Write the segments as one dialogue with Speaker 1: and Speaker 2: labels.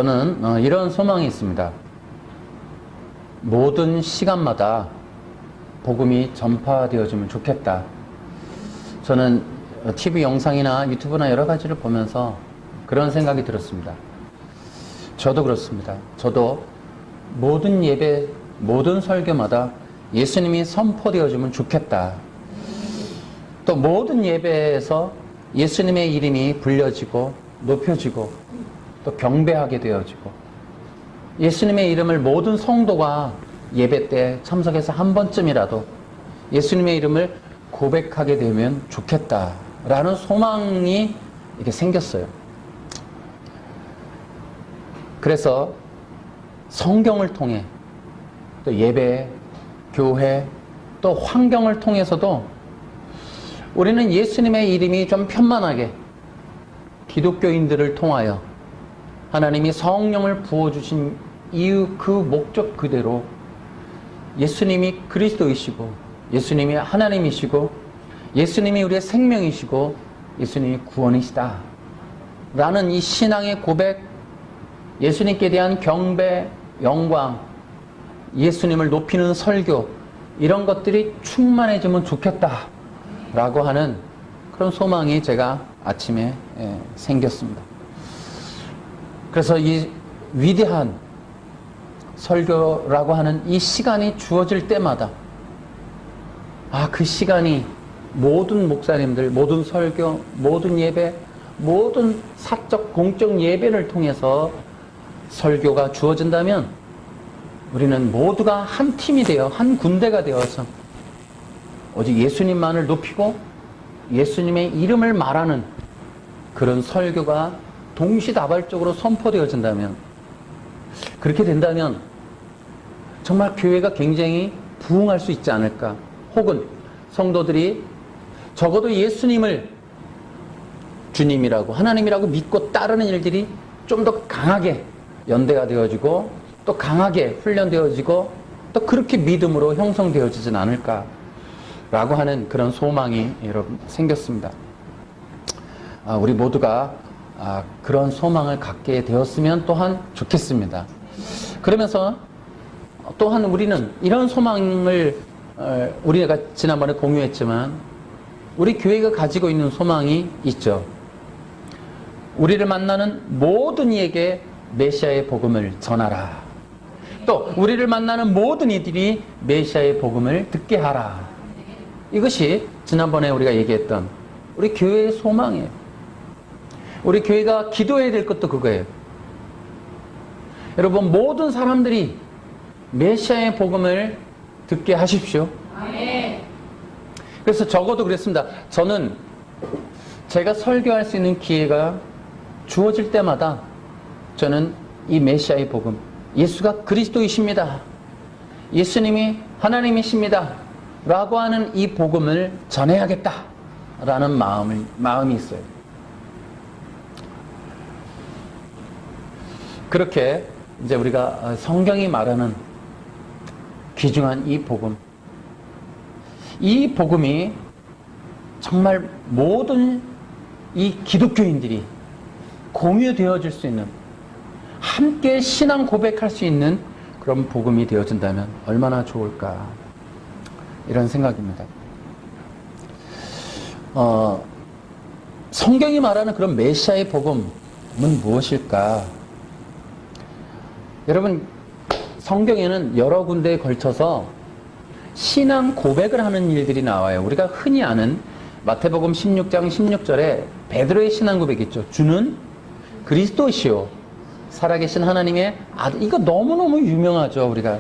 Speaker 1: 저는 이런 소망이 있습니다. 모든 시간마다 복음이 전파되어지면 좋겠다. 저는 TV 영상이나 유튜브나 여러 가지를 보면서 그런 생각이 들었습니다. 저도 그렇습니다. 저도 모든 예배, 모든 설교마다 예수님이 선포되어지면 좋겠다. 또 모든 예배에서 예수님의 이름이 불려지고 높여지고 또 경배하게 되어지고 예수님의 이름을 모든 성도가 예배 때 참석해서 한 번쯤이라도 예수님의 이름을 고백하게 되면 좋겠다라는 소망이 이렇게 생겼어요. 그래서 성경을 통해 또 예배, 교회, 또 환경을 통해서도 우리는 예수님의 이름이 좀 편만하게 기독교인들을 통하여 하나님이 성령을 부어주신 이유 그 목적 그대로 예수님이 그리스도이시고 예수님이 하나님이시고 예수님이 우리의 생명이시고 예수님이 구원이시다 라는 이 신앙의 고백, 예수님께 대한 경배, 영광, 예수님을 높이는 설교, 이런 것들이 충만해지면 좋겠다 라고 하는 그런 소망이 제가 아침에 생겼습니다. 그래서 이 위대한 설교라고 하는 이 시간이 주어질 때마다 그 시간이 모든 목사님들, 모든 설교, 모든 예배, 모든 사적 공적 예배를 통해서 설교가 주어진다면 우리는 모두가 한 팀이 되어 한 군대가 되어서 오직 예수님만을 높이고 예수님의 이름을 말하는 그런 설교가 동시다발적으로 선포되어진다면, 그렇게 된다면 정말 교회가 굉장히 부흥할 수 있지 않을까. 혹은 성도들이 적어도 예수님을 주님이라고 하나님이라고 믿고 따르는 일들이 좀 더 강하게 연대가 되어지고 또 강하게 훈련되어지고 또 그렇게 믿음으로 형성되어지진 않을까라고 하는 그런 소망이 여러분 생겼습니다. 우리 모두가 그런 소망을 갖게 되었으면 또한 좋겠습니다. 그러면서 또한 우리는 이런 소망을 우리가 지난번에 공유했지만 우리 교회가 가지고 있는 소망이 있죠. 우리를 만나는 모든 이에게 메시아의 복음을 전하라. 또 우리를 만나는 모든 이들이 메시아의 복음을 듣게 하라. 이것이 지난번에 우리가 얘기했던 우리 교회의 소망이에요. 우리 교회가 기도해야 될 것도 그거예요. 여러분, 모든 사람들이 메시아의 복음을 듣게 하십시오. 그래서 적어도 그랬습니다. 저는 제가 설교할 수 있는 기회가 주어질 때마다 저는 이 메시아의 복음, 예수가 그리스도이십니다, 예수님이 하나님이십니다 라고 하는 이 복음을 전해야겠다 라는 마음이 있어요. 그렇게 이제 우리가 성경이 말하는 귀중한 이 복음, 이 복음이 정말 모든 이 기독교인들이 공유되어질 수 있는, 함께 신앙 고백할 수 있는 그런 복음이 되어진다면 얼마나 좋을까, 이런 생각입니다. 성경이 말하는 그런 메시아의 복음은 무엇일까? 여러분, 성경에는 여러 군데에 걸쳐서 신앙 고백을 하는 일들이 나와요. 우리가 흔히 아는 마태복음 16장 16절에 베드로의 신앙 고백이 있죠. 주는 그리스도시요 살아계신 하나님의 아들. 이거 너무너무 유명하죠. 우리가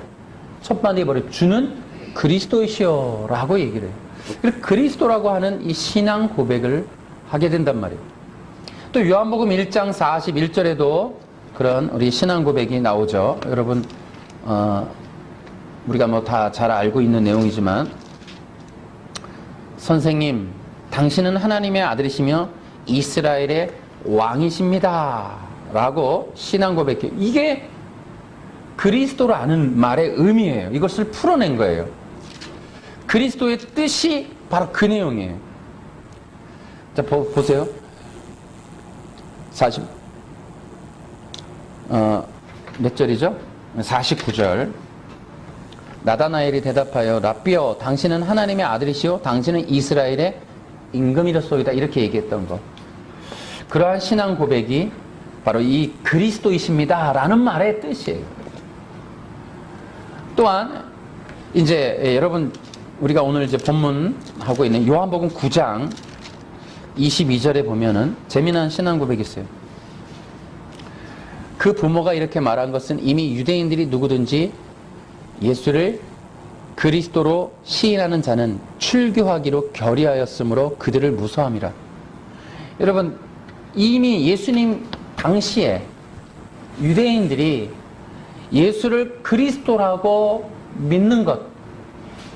Speaker 1: 첫 마디에 버려 주는 그리스도시요 라고 얘기를 해요. 그래서 그리스도라고 하는 이 신앙 고백을 하게 된단 말이에요. 또 요한복음 1장 41절에도 그런 우리 신앙 고백이 나오죠. 여러분, 우리가 뭐 다 잘 알고 있는 내용이지만, 선생님, 당신은 하나님의 아들이시며 이스라엘의 왕이십니다 라고 신앙 고백해요. 이게 그리스도라는 말의 의미예요. 이것을 풀어낸 거예요. 그리스도의 뜻이 바로 그 내용이에요. 자, 보세요. 몇 절이죠? 49절. 나다나엘이 대답하여 랍비여 당신은 하나님의 아들이시오 당신은 이스라엘의 임금이로소이다 이렇게 얘기했던 거. 그러한 신앙 고백이 바로 이 그리스도이십니다 라는 말의 뜻이에요. 또한 이제 여러분 우리가 오늘 이제 본문하고 있는 요한복음 9장 22절에 보면은 재미난 신앙 고백이 있어요. 그 부모가 이렇게 말한 것은 이미 유대인들이 누구든지 예수를 그리스도로 시인하는 자는 출교하기로 결의하였으므로 그들을 무서워함이라. 여러분 이미 예수님 당시에 유대인들이 예수를 그리스도라고 믿는 것,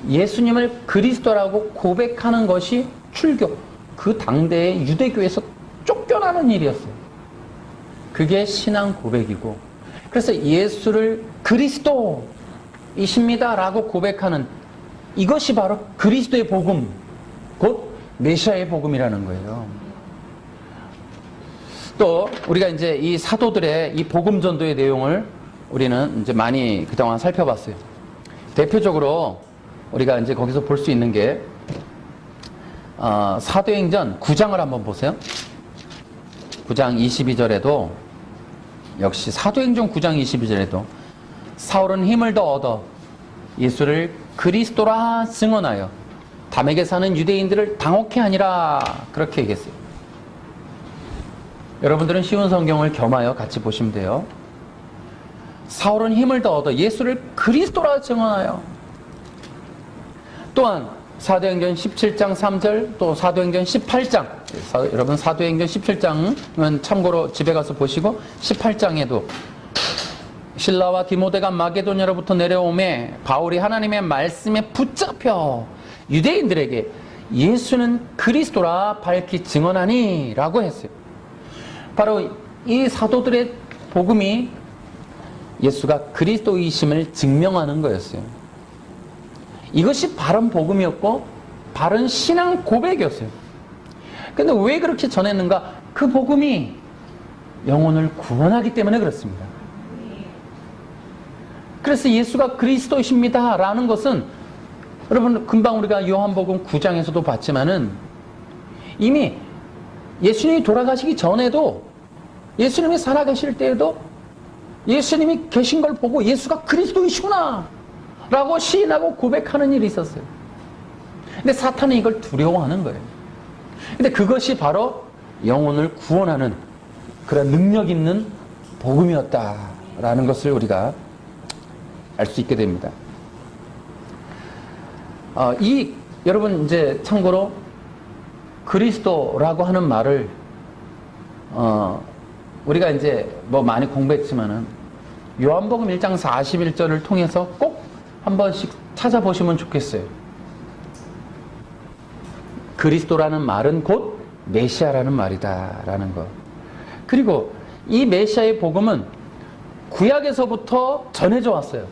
Speaker 1: 예수님을 그리스도라고 고백하는 것이 출교, 그 당대의 유대교에서 쫓겨나는 일이었어요. 그게 신앙 고백이고, 그래서 예수를 그리스도이십니다 라고 고백하는 이것이 바로 그리스도의 복음, 곧 메시아의 복음이라는 거예요. 또 우리가 이제 이 사도들의 이 복음 전도의 내용을 우리는 이제 많이 그동안 살펴봤어요. 대표적으로 우리가 이제 거기서 볼 수 있는 게 사도행전 9장을 한번 보세요. 9장 22절에도 역시 사도행전 9장 22절에도 사울은 힘을 더 얻어 예수를 그리스도라 증언하여 담에게 사는 유대인들을 당혹해 하니라 그렇게 얘기했어요. 여러분들은 쉬운 성경을 겸하여 같이 보시면 돼요. 사울은 힘을 더 얻어 예수를 그리스도라 증언하여. 또한 사도행전 17장 3절 또 사도행전 18장 여러분 사도행전 17장은 참고로 집에 가서 보시고 18장에도 실라와 디모데가 마게도냐로부터 내려오매 바울이 하나님의 말씀에 붙잡혀 유대인들에게 예수는 그리스도라 밝히 증언하니 라고 했어요. 바로 이 사도들의 복음이 예수가 그리스도이심을 증명하는 거였어요. 이것이 바른 복음이었고 바른 신앙 고백이었어요. 근데 왜 그렇게 전했는가? 그 복음이 영혼을 구원하기 때문에 그렇습니다. 그래서 예수가 그리스도이십니다 라는 것은 여러분 금방 우리가 요한복음 9장에서도 봤지만은 이미 예수님이 돌아가시기 전에도 예수님이 살아계실 때에도 예수님이 계신 걸 보고 예수가 그리스도이시구나 라고 시인하고 고백하는 일이 있었어요. 근데 사탄은 이걸 두려워하는 거예요. 근데 그것이 바로 영혼을 구원하는 그런 능력 있는 복음이었다라는 것을 우리가 알 수 있게 됩니다. 여러분 이제 참고로 그리스도라고 하는 말을 우리가 이제 뭐 많이 공부했지만은 요한복음 1장 41절을 통해서 꼭 한 번씩 찾아보시면 좋겠어요. 그리스도라는 말은 곧 메시아라는 말이다라는 거. 그리고 이 메시아의 복음은 구약에서부터 전해져 왔어요.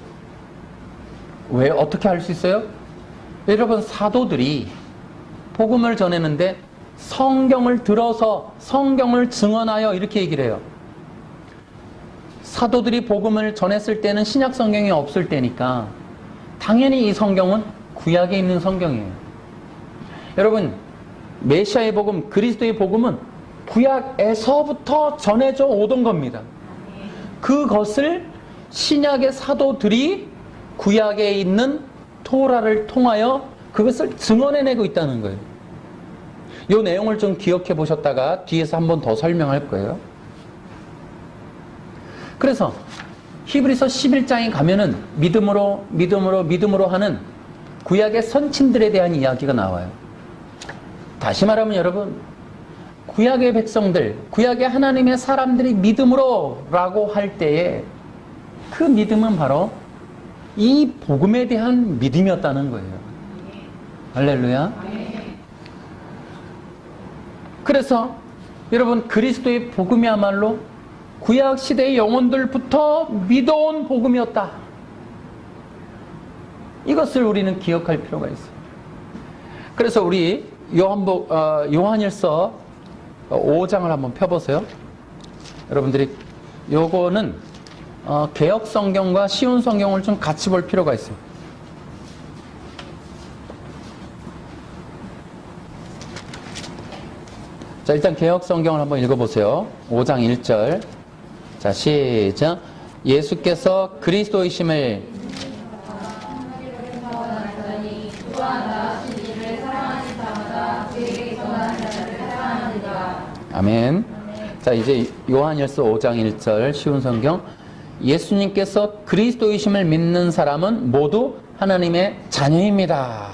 Speaker 1: 왜? 어떻게 알 수 있어요? 여러분 사도들이 복음을 전했는데 성경을 들어서 성경을 증언하여 이렇게 얘기를 해요. 사도들이 복음을 전했을 때는 신약 성경이 없을 때니까 당연히 이 성경은 구약에 있는 성경이에요. 여러분 메시아의 복음, 그리스도의 복음은 구약에서부터 전해져 오던 겁니다. 그것을 신약의 사도들이 구약에 있는 토라를 통하여 그것을 증언해내고 있다는 거예요. 이 내용을 좀 기억해 보셨다가 뒤에서 한 번 더 설명할 거예요. 그래서 히브리서 11장에 가면은 믿음으로 하는 구약의 선친들에 대한 이야기가 나와요. 다시 말하면 여러분 구약의 백성들, 구약의 하나님의 사람들이 믿음으로 라고 할 때에 그 믿음은 바로 이 복음에 대한 믿음이었다는 거예요. 할렐루야. 그래서 여러분 그리스도의 복음이야말로 구약 시대의 영혼들부터 믿어온 복음이었다. 이것을 우리는 기억할 필요가 있어요. 그래서 우리 요한일서 5장을 한번 펴보세요. 여러분들이 요거는 개역 성경과 쉬운 성경을 좀 같이 볼 필요가 있어요. 자, 일단 개역 성경을 한번 읽어보세요. 5장 1절. 자, 시작. 예수께서 그리스도이심을 아멘. 자, 이제 요한일서 5장 1절 쉬운 성경. 예수님께서 그리스도이심을 믿는 사람은 모두 하나님의 자녀입니다.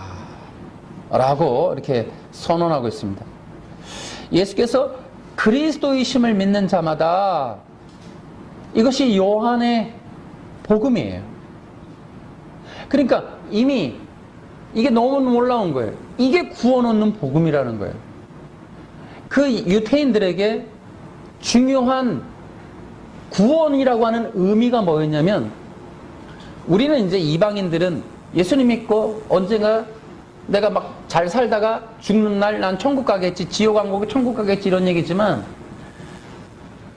Speaker 1: 라고 이렇게 선언하고 있습니다. 예수께서 그리스도이심을 믿는 자마다, 이것이 요한의 복음이에요. 그러니까 이미 이게 너무 놀라운 거예요. 이게 구원 얻는 복음이라는 거예요. 그 유대인들에게 중요한 구원이라고 하는 의미가 뭐였냐면, 우리는 이제 이방인들은 예수님 믿고 언젠가 내가 막 잘 살다가 죽는 날 난 천국 가겠지, 지옥 안 가고 천국 가겠지, 이런 얘기지만,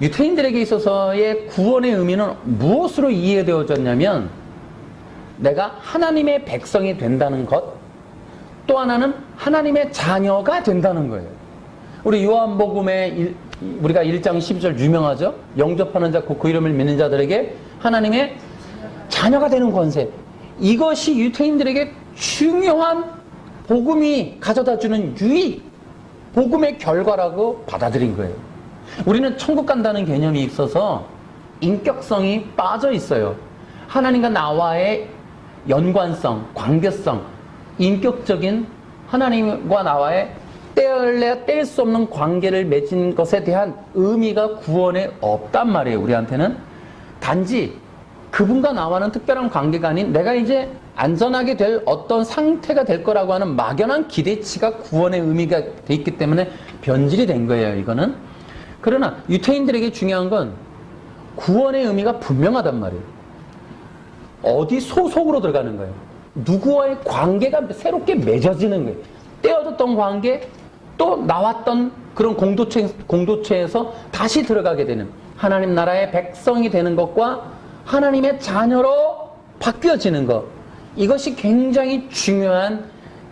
Speaker 1: 유대인들에게 있어서의 구원의 의미는 무엇으로 이해되어졌냐면, 내가 하나님의 백성이 된다는 것, 또 하나는 하나님의 자녀가 된다는 거예요. 우리 요한복음에 우리가 1장 12절 유명하죠? 영접하는 자 곧 그 이름을 믿는 자들에게 하나님의 자녀가 되는 권세. 이것이 유대인들에게 중요한 복음이 가져다주는 유익, 복음의 결과라고 받아들인 거예요. 우리는 천국 간다는 개념이 있어서 인격성이 빠져 있어요. 하나님과 나와의 연관성, 관계성, 인격적인 하나님과 나와의 떼어야 뗄 수 없는 관계를 맺은 것에 대한 의미가 구원에 없단 말이에요. 우리한테는 단지 그분과 나와는 특별한 관계가 아닌, 내가 이제 안전하게 될 어떤 상태가 될 거라고 하는 막연한 기대치가 구원의 의미가 돼 있기 때문에 변질이 된 거예요, 이거는. 그러나 유대인들에게 중요한 건 구원의 의미가 분명하단 말이에요. 어디 소속으로 들어가는 거예요. 누구와의 관계가 새롭게 맺어지는 거예요. 떼어졌던 관계, 또 나왔던 그런 공동체에서 다시 들어가게 되는, 하나님 나라의 백성이 되는 것과 하나님의 자녀로 바뀌어지는 것, 이것이 굉장히 중요한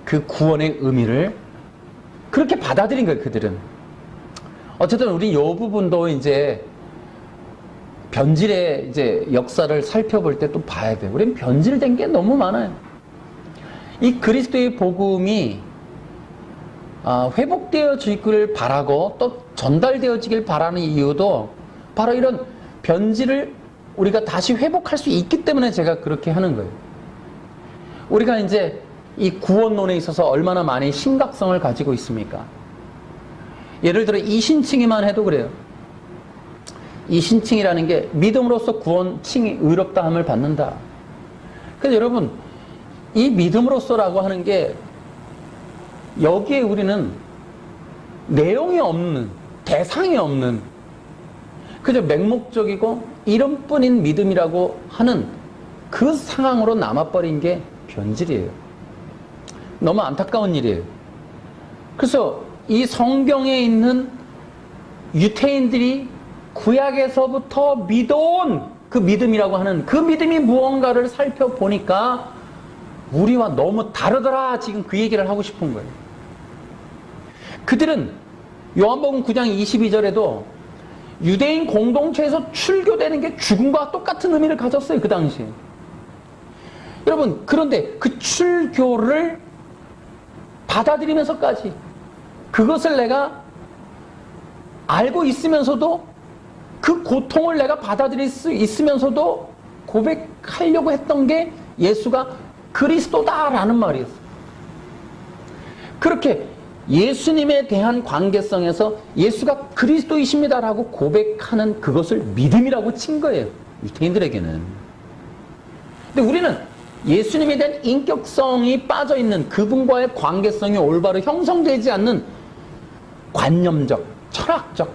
Speaker 1: 그 구원의 의미를 그렇게 받아들인 거예요, 그들은. 어쨌든 우리 이 부분도 이제 변질의 이제 역사를 살펴볼 때 또 봐야 돼요. 우리는 변질된 게 너무 많아요. 이 그리스도의 복음이 회복되어지길 바라고 또 전달되어지길 바라는 이유도 바로 이런 변질을 우리가 다시 회복할 수 있기 때문에 제가 그렇게 하는 거예요. 우리가 이제 이 구원론에 있어서 얼마나 많이 심각성을 가지고 있습니까? 예를 들어 이신칭의만 해도 그래요. 이신칭이라는 게 믿음으로써 구원칭이 의롭다함을 받는다. 그래서 여러분, 이 믿음으로써라고 하는 게 여기에 우리는 내용이 없는, 대상이 없는, 그저 맹목적이고 이름뿐인 믿음이라고 하는 그 상황으로 남아버린 게 변질이에요. 너무 안타까운 일이에요. 그래서 이 성경에 있는 유대인들이 구약에서부터 믿어온 그 믿음이라고 하는 그 믿음이 무언가를 살펴보니까 우리와 너무 다르더라, 지금 그 얘기를 하고 싶은 거예요. 그들은 요한복음 9장 22절에도 유대인 공동체에서 출교되는 게 죽음과 똑같은 의미를 가졌어요, 그 당시에. 여러분, 그런데 그 출교를 받아들이면서까지 그것을 내가 알고 있으면서도 그 고통을 내가 받아들일 수 있으면서도 고백하려고 했던 게 예수가 그리스도다라는 말이었어요. 그렇게 예수님에 대한 관계성에서 예수가 그리스도이십니다라고 고백하는 그것을 믿음이라고 친 거예요, 유대인들에게는. 근데 우리는 예수님에 대한 인격성이 빠져있는, 그분과의 관계성이 올바로 형성되지 않는 관념적, 철학적,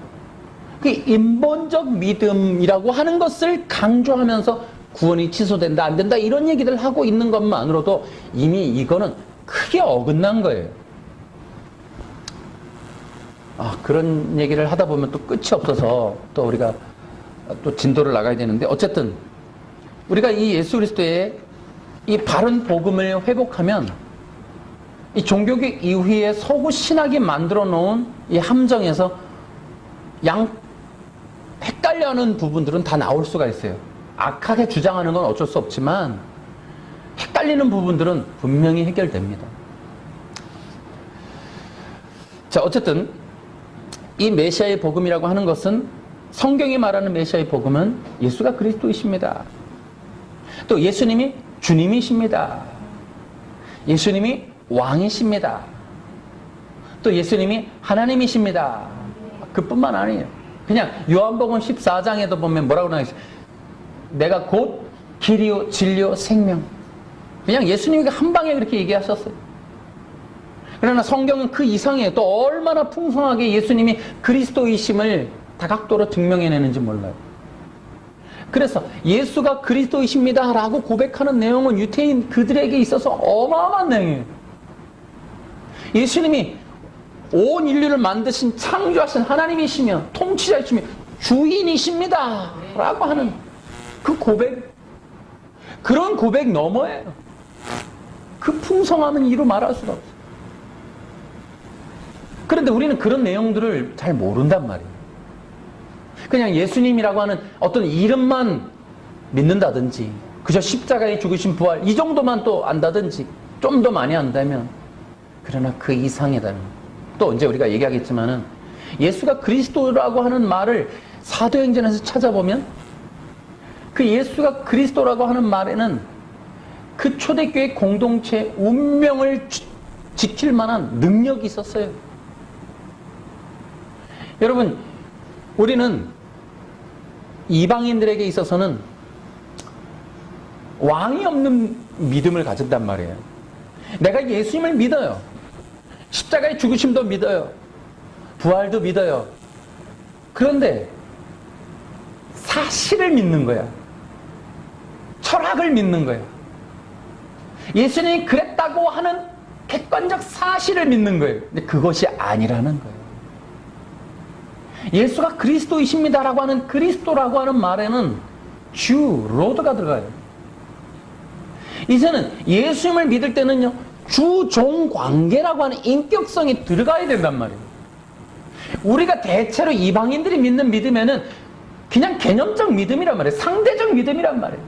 Speaker 1: 그 인본적 믿음이라고 하는 것을 강조하면서 구원이 취소된다, 안 된다, 이런 얘기를 하고 있는 것만으로도 이미 이거는 크게 어긋난 거예요. 그런 얘기를 하다 보면 또 끝이 없어서 또 우리가 또 진도를 나가야 되는데, 어쨌든 우리가 이 예수 그리스도의 이 바른 복음을 회복하면 이 종교개혁 이후에 서구 신학이 만들어 놓은 이 함정에서 헷갈려하는 부분들은 다 나올 수가 있어요. 악하게 주장하는 건 어쩔 수 없지만 헷갈리는 부분들은 분명히 해결됩니다. 자, 어쨌든 이 메시아의 복음이라고 하는 것은, 성경이 말하는 메시아의 복음은 예수가 그리스도이십니다. 또 예수님이 주님이십니다. 예수님이 왕이십니다. 또 예수님이 하나님이십니다. 그뿐만 아니에요. 그냥 요한복음 14장에도 보면 뭐라고 나와 있어요? 내가 곧 길이요 진리요 생명. 그냥 예수님이 한 방에 그렇게 얘기하셨어요. 그러나 성경은 그 이상에 또 얼마나 풍성하게 예수님이 그리스도이심을 다각도로 증명해내는지 몰라요. 그래서 예수가 그리스도이십니다 라고 고백하는 내용은 유대인 그들에게 있어서 어마어마한 내용이에요. 예수님이 온 인류를 만드신 창조하신 하나님이시며 통치자이시며 주인이십니다 라고 하는 그 고백, 그런 고백 너머에요. 그 풍성함은 이루 말할 수가 없어요. 그런데 우리는 그런 내용들을 잘 모른단 말이에요. 그냥 예수님이라고 하는 어떤 이름만 믿는다든지, 그저 십자가에 죽으신 부활 이 정도만 또 안다든지, 좀 더 많이 안다면, 그러나 그 이상이다는, 또 언제 우리가 얘기하겠지만은 예수가 그리스도라고 하는 말을 사도행전에서 찾아보면 그 예수가 그리스도라고 하는 말에는 그 초대교회 공동체의 운명을 지킬 만한 능력이 있었어요. 여러분, 우리는 이방인들에게 있어서는 왕이 없는 믿음을 가진단 말이에요. 내가 예수님을 믿어요. 십자가의 죽으심도 믿어요. 부활도 믿어요. 그런데 사실을 믿는 거야. 철학을 믿는 거야. 예수님이 그랬다고 하는 객관적 사실을 믿는 거예요. 근데 그것이 아니라는 거예요. 예수가 그리스도이십니다라고 하는 그리스도라고 하는 말에는 주, 로드가 들어가요. 이제는 예수님을 믿을 때는요, 주종 관계라고 하는 인격성이 들어가야 된단 말이에요. 우리가 대체로 이방인들이 믿는 믿음에는 그냥 개념적 믿음이란 말이에요. 상대적 믿음이란 말이에요.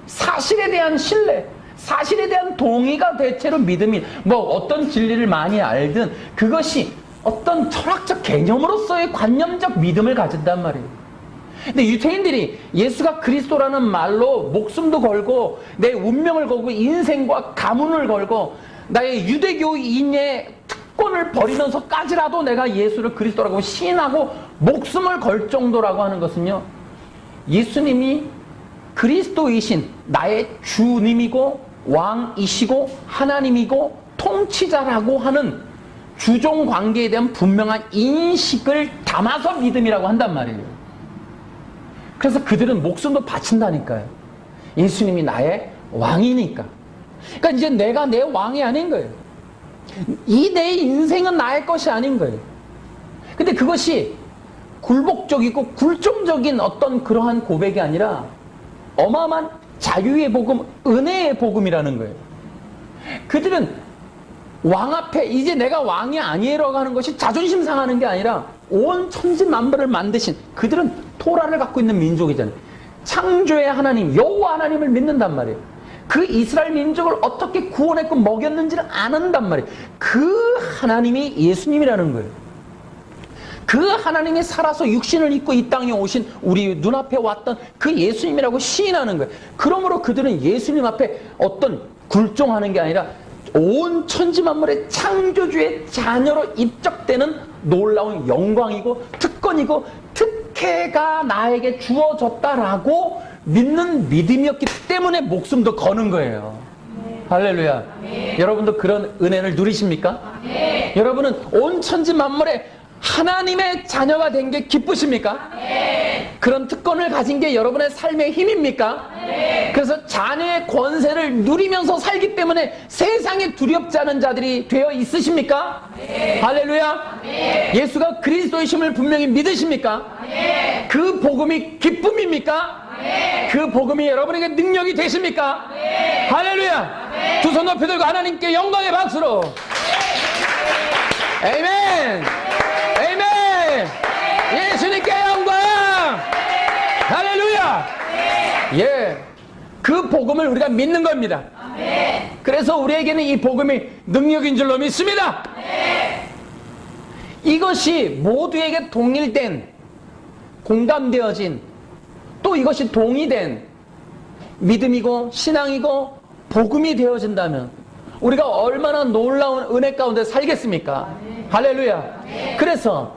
Speaker 1: 사실에 대한 신뢰, 사실에 대한 동의가 대체로 믿음이, 뭐 어떤 진리를 많이 알든 그것이 어떤 철학적 개념으로서의 관념적 믿음을 가진단 말이에요. 근데 유대인들이 예수가 그리스도라는 말로 목숨도 걸고 내 운명을 걸고 인생과 가문을 걸고 나의 유대교인의 특권을 버리면서까지라도 내가 예수를 그리스도라고 시인하고 목숨을 걸 정도라고 하는 것은요, 예수님이 그리스도이신 나의 주님이고 왕이시고 하나님이고 통치자라고 하는 주종 관계에 대한 분명한 인식을 담아서 믿음이라고 한단 말이에요. 그래서 그들은 목숨도 바친다니까요. 예수님이 나의 왕이니까. 그러니까 이제 내가 내 왕이 아닌 거예요. 이 내 인생은 나의 것이 아닌 거예요. 근데 그것이 굴복적이고 굴종적인 어떤 그러한 고백이 아니라 어마어마한 자유의 복음, 은혜의 복음이라는 거예요. 그들은 왕 앞에 이제 내가 왕이 아니라고 하는 것이 자존심 상하는 게 아니라 온 천지 만물을 만드신, 그들은 토라를 갖고 있는 민족이잖아요. 창조의 하나님, 여호와 하나님을 믿는단 말이에요. 그 이스라엘 민족을 어떻게 구원했고 먹였는지를 아는단 말이에요. 그 하나님이 예수님이라는 거예요. 그 하나님이 살아서 육신을 입고 이 땅에 오신 우리 눈앞에 왔던 그 예수님이라고 시인하는 거예요. 그러므로 그들은 예수님 앞에 어떤 굴종하는 게 아니라 온 천지 만물의 창조주의 자녀로 입적되는 놀라운 영광이고 특권이고 특혜가 나에게 주어졌다라고 믿는 믿음이었기 때문에 목숨도 거는 거예요. 네. 할렐루야. 네. 여러분도 그런 은혜를 누리십니까? 네. 여러분은 온 천지 만물의 하나님의 자녀가 된 게 기쁘십니까? 네. 그런 특권을 가진 게 여러분의 삶의 힘입니까? 네. 그래서 자녀의 권세를 누리면서 살기 때문에 세상에 두렵지 않은 자들이 되어 있으십니까? 네. 할렐루야. 네. 예수가 그리스도이심을 분명히 믿으십니까? 네. 그 복음이 기쁨입니까? 그 복음이 여러분에게 능력이 되십니까? 할렐루야! 두 손 높이 들고 하나님께 영광의 박수로. 아멘! 아멘! 예수님께 영광! 할렐루야! 예, 그 복음을 우리가 믿는 겁니다. 그래서 우리에게는 이 복음이 능력인 줄로 믿습니다. 이것이 모두에게 동일된, 공감되어진, 또 이것이 동의된 믿음이고 신앙이고 복음이 되어진다면 우리가 얼마나 놀라운 은혜 가운데 살겠습니까? 할렐루야. 그래서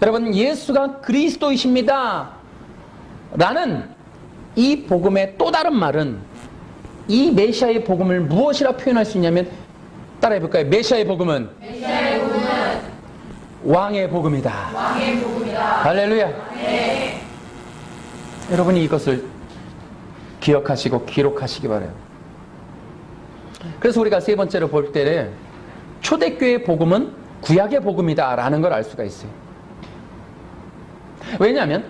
Speaker 1: 여러분, 예수가 그리스도이십니다 라는 이 복음의 또 다른 말은, 이 메시아의 복음을 무엇이라 표현할 수 있냐면, 따라해 볼까요? 메시아의 복음은 왕의 복음이다. 왕의 복음이다. 할렐루야. 네. 여러분이 이것을 기억하시고 기록하시기 바라요. 그래서 우리가 세 번째로 볼 때는 초대교회의 복음은 구약의 복음이다 라는 걸 알 수가 있어요. 왜냐하면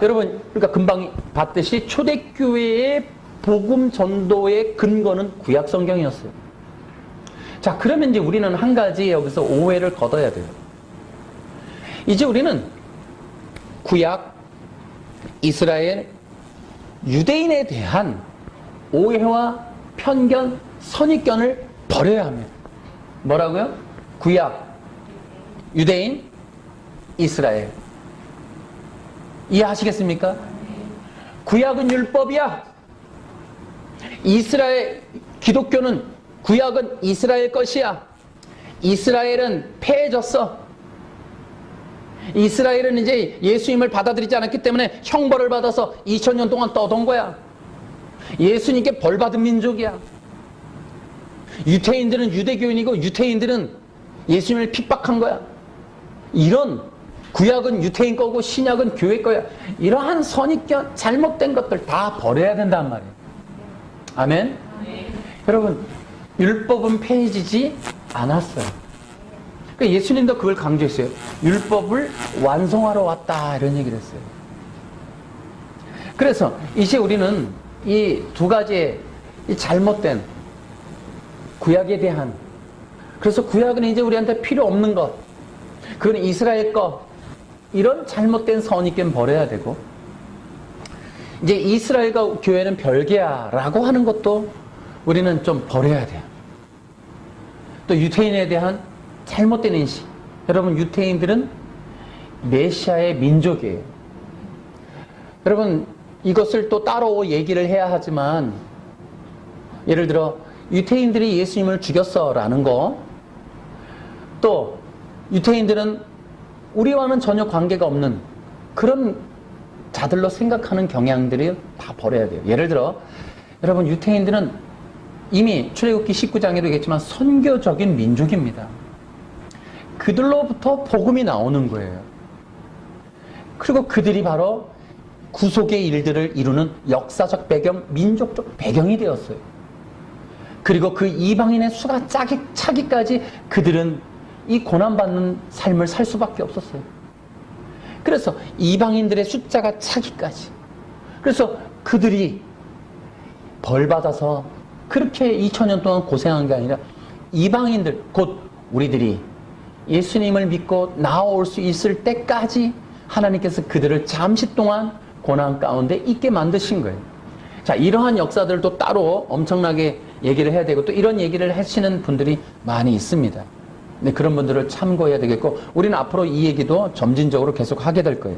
Speaker 1: 여러분, 우리가 금방 봤듯이 초대교회의 복음 전도의 근거는 구약 성경이었어요. 자, 그러면 이제 우리는 한 가지 여기서 오해를 걷어야 돼요. 이제 우리는 구약, 이스라엘, 유대인에 대한 오해와 편견, 선입견을 버려야 합니다. 뭐라고요? 구약, 유대인, 이스라엘. 이해하시겠습니까? 구약은 율법이야. 이스라엘, 기독교는 구약은 이스라엘 것이야. 이스라엘은 패해졌어. 이스라엘은 이제 예수님을 받아들이지 않았기 때문에 형벌을 받아서 2000년 동안 떠돈 거야. 예수님께 벌받은 민족이야. 유태인들은 유대교인이고 유태인들은 예수님을 핍박한 거야. 이런 구약은 유태인 거고 신약은 교회 거야. 이러한 선입견, 잘못된 것들 다 버려야 된단 말이에요. 아멘? 여러분, 율법은 폐해지지 않았어요. 그러니까 예수님도 그걸 강조했어요. 율법을 완성하러 왔다, 이런 얘기를 했어요. 그래서 이제 우리는 이 두 가지의 이 잘못된 구약에 대한, 그래서 구약은 이제 우리한테 필요 없는 것, 그건 이스라엘 것, 이런 잘못된 선입견 버려야 되고, 이제 이스라엘과 교회는 별개야 라고 하는 것도 우리는 좀 버려야 돼요. 또 유태인에 대한 잘못된 인식. 여러분, 유태인들은 메시아의 민족이에요. 여러분, 이것을 또 따로 얘기를 해야 하지만, 예를 들어 유태인들이 예수님을 죽였어 라는 거, 또 유태인들은 우리와는 전혀 관계가 없는 그런 자들로 생각하는 경향들이 다 버려야 돼요. 예를 들어 여러분, 유태인들은 이미 출애굽기 19장에도 얘기했지만 선교적인 민족입니다. 그들로부터 복음이 나오는 거예요. 그리고 그들이 바로 구속의 일들을 이루는 역사적 배경, 민족적 배경이 되었어요. 그리고 그 이방인의 수가 차기까지 그들은 이 고난받는 삶을 살 수밖에 없었어요. 그래서 이방인들의 숫자가 차기까지. 그래서 그들이 벌받아서 그렇게 2000년 동안 고생한 게 아니라 이방인들, 곧 우리들이 예수님을 믿고 나올 수 있을 때까지 하나님께서 그들을 잠시 동안 고난 가운데 있게 만드신 거예요. 자, 이러한 역사들도 따로 엄청나게 얘기를 해야 되고, 또 이런 얘기를 하시는 분들이 많이 있습니다. 근데 그런 분들을 참고해야 되겠고, 우리는 앞으로 이 얘기도 점진적으로 계속 하게 될 거예요.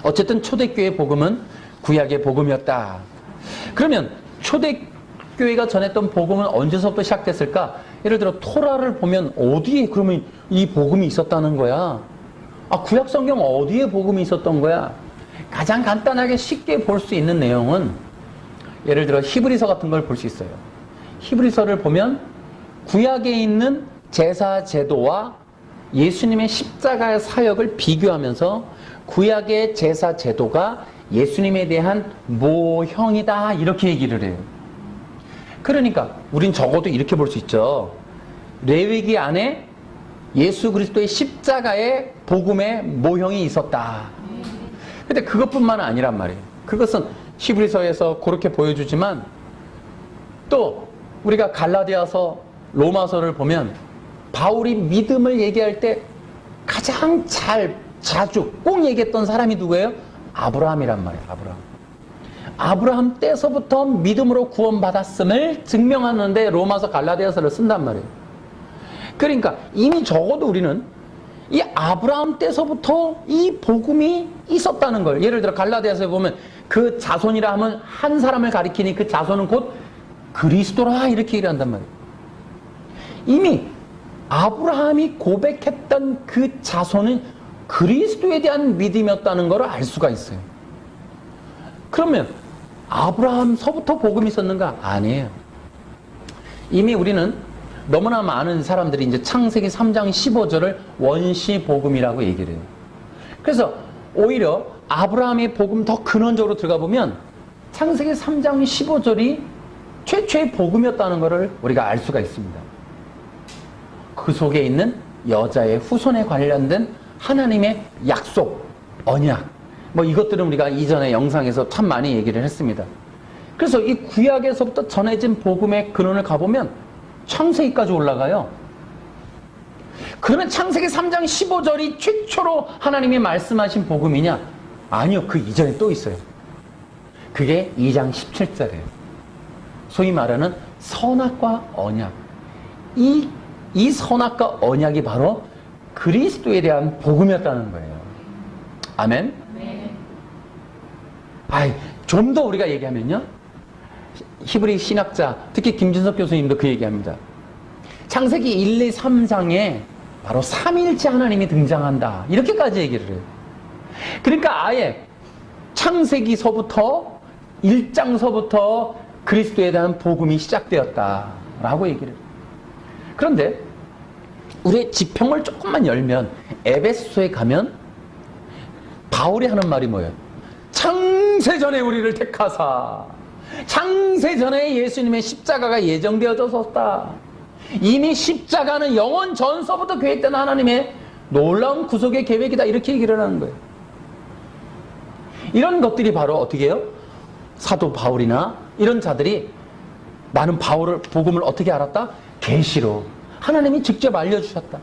Speaker 1: 어쨌든 초대교회 복음은 구약의 복음이었다. 그러면 초대교회가 전했던 복음은 언제서부터 시작됐을까? 예를 들어 토라를 보면 어디에 그러면 이 복음이 있었다는 거야? 아, 구약 성경 어디에 복음이 있었던 거야? 가장 간단하게 쉽게 볼 수 있는 내용은 예를 들어 히브리서 같은 걸 볼 수 있어요. 히브리서를 보면 구약에 있는 제사 제도와 예수님의 십자가의 사역을 비교하면서 구약의 제사 제도가 예수님에 대한 모형이다, 이렇게 얘기를 해요. 그러니까 우린 적어도 이렇게 볼 수 있죠. 레위기 안에 예수 그리스도의 십자가의 복음의 모형이 있었다. 근데 그것뿐만 아니란 말이에요. 그것은 히브리서에서 그렇게 보여주지만 또 우리가 갈라디아서, 로마서를 보면 바울이 믿음을 얘기할 때 가장 자주 꼭 얘기했던 사람이 누구예요? 아브라함이란 말이에요. 아브라함 때서부터 믿음으로 구원받았음을 증명하는데 로마서, 갈라디아서를 쓴단 말이에요. 그러니까 이미 적어도 우리는 이 아브라함 때서부터 이 복음이 있었다는 걸, 예를 들어 갈라디아서에 보면 그 자손이라 하면 한 사람을 가리키니 그 자손은 곧 그리스도라, 이렇게 얘기를 한단 말이에요. 이미 아브라함이 고백했던 그 자손은 그리스도에 대한 믿음이었다는 걸 알 수가 있어요. 그러면 아브라함서부터 복음이 있었는가? 아니에요. 이미 우리는 너무나 많은 사람들이 이제 창세기 3장 15절을 원시 복음이라고 얘기를 해요. 그래서 오히려 아브라함의 복음 더 근원적으로 들어가 보면 창세기 3장 15절이 최초의 복음이었다는 것을 우리가 알 수가 있습니다. 그 속에 있는 여자의 후손에 관련된 하나님의 약속, 언약, 뭐 이것들은 우리가 이전에 영상에서 참 많이 얘기를 했습니다. 그래서 이 구약에서부터 전해진 복음의 근원을 가보면 창세기까지 올라가요. 그러면 창세기 3장 15절이 최초로 하나님이 말씀하신 복음이냐? 아니요. 그 이전에 또 있어요. 그게 2장 17절이에요. 소위 말하는 선악과 언약. 이 선악과 언약이 바로 그리스도에 대한 복음이었다는 거예요. 아멘? 네. 좀 더 우리가 얘기하면요. 히브리 신학자, 특히 김진석 교수님도 그 얘기합니다. 창세기 1, 2, 3장에 바로 삼위일체 하나님이 등장한다. 이렇게까지 얘기를 해요. 그러니까 아예 창세기서부터 1장서부터 그리스도에 대한 복음이 시작되었다라고 얘기를 해요. 그런데 우리의 지평을 조금만 열면 에베소서에 가면 바울이 하는 말이 뭐예요? 창세전에 우리를 택하사, 창세전에 예수님의 십자가가 예정되어졌었다. 이미 십자가는 영원 전서부터 계획된 하나님의 놀라운 구속의 계획이다. 이렇게 얘기를 하는 거예요. 이런 것들이 바로 어떻게 해요? 사도 바울이나 이런 자들이 나는 바울을, 복음을 어떻게 알았다? 계시로 하나님이 직접 알려주셨다.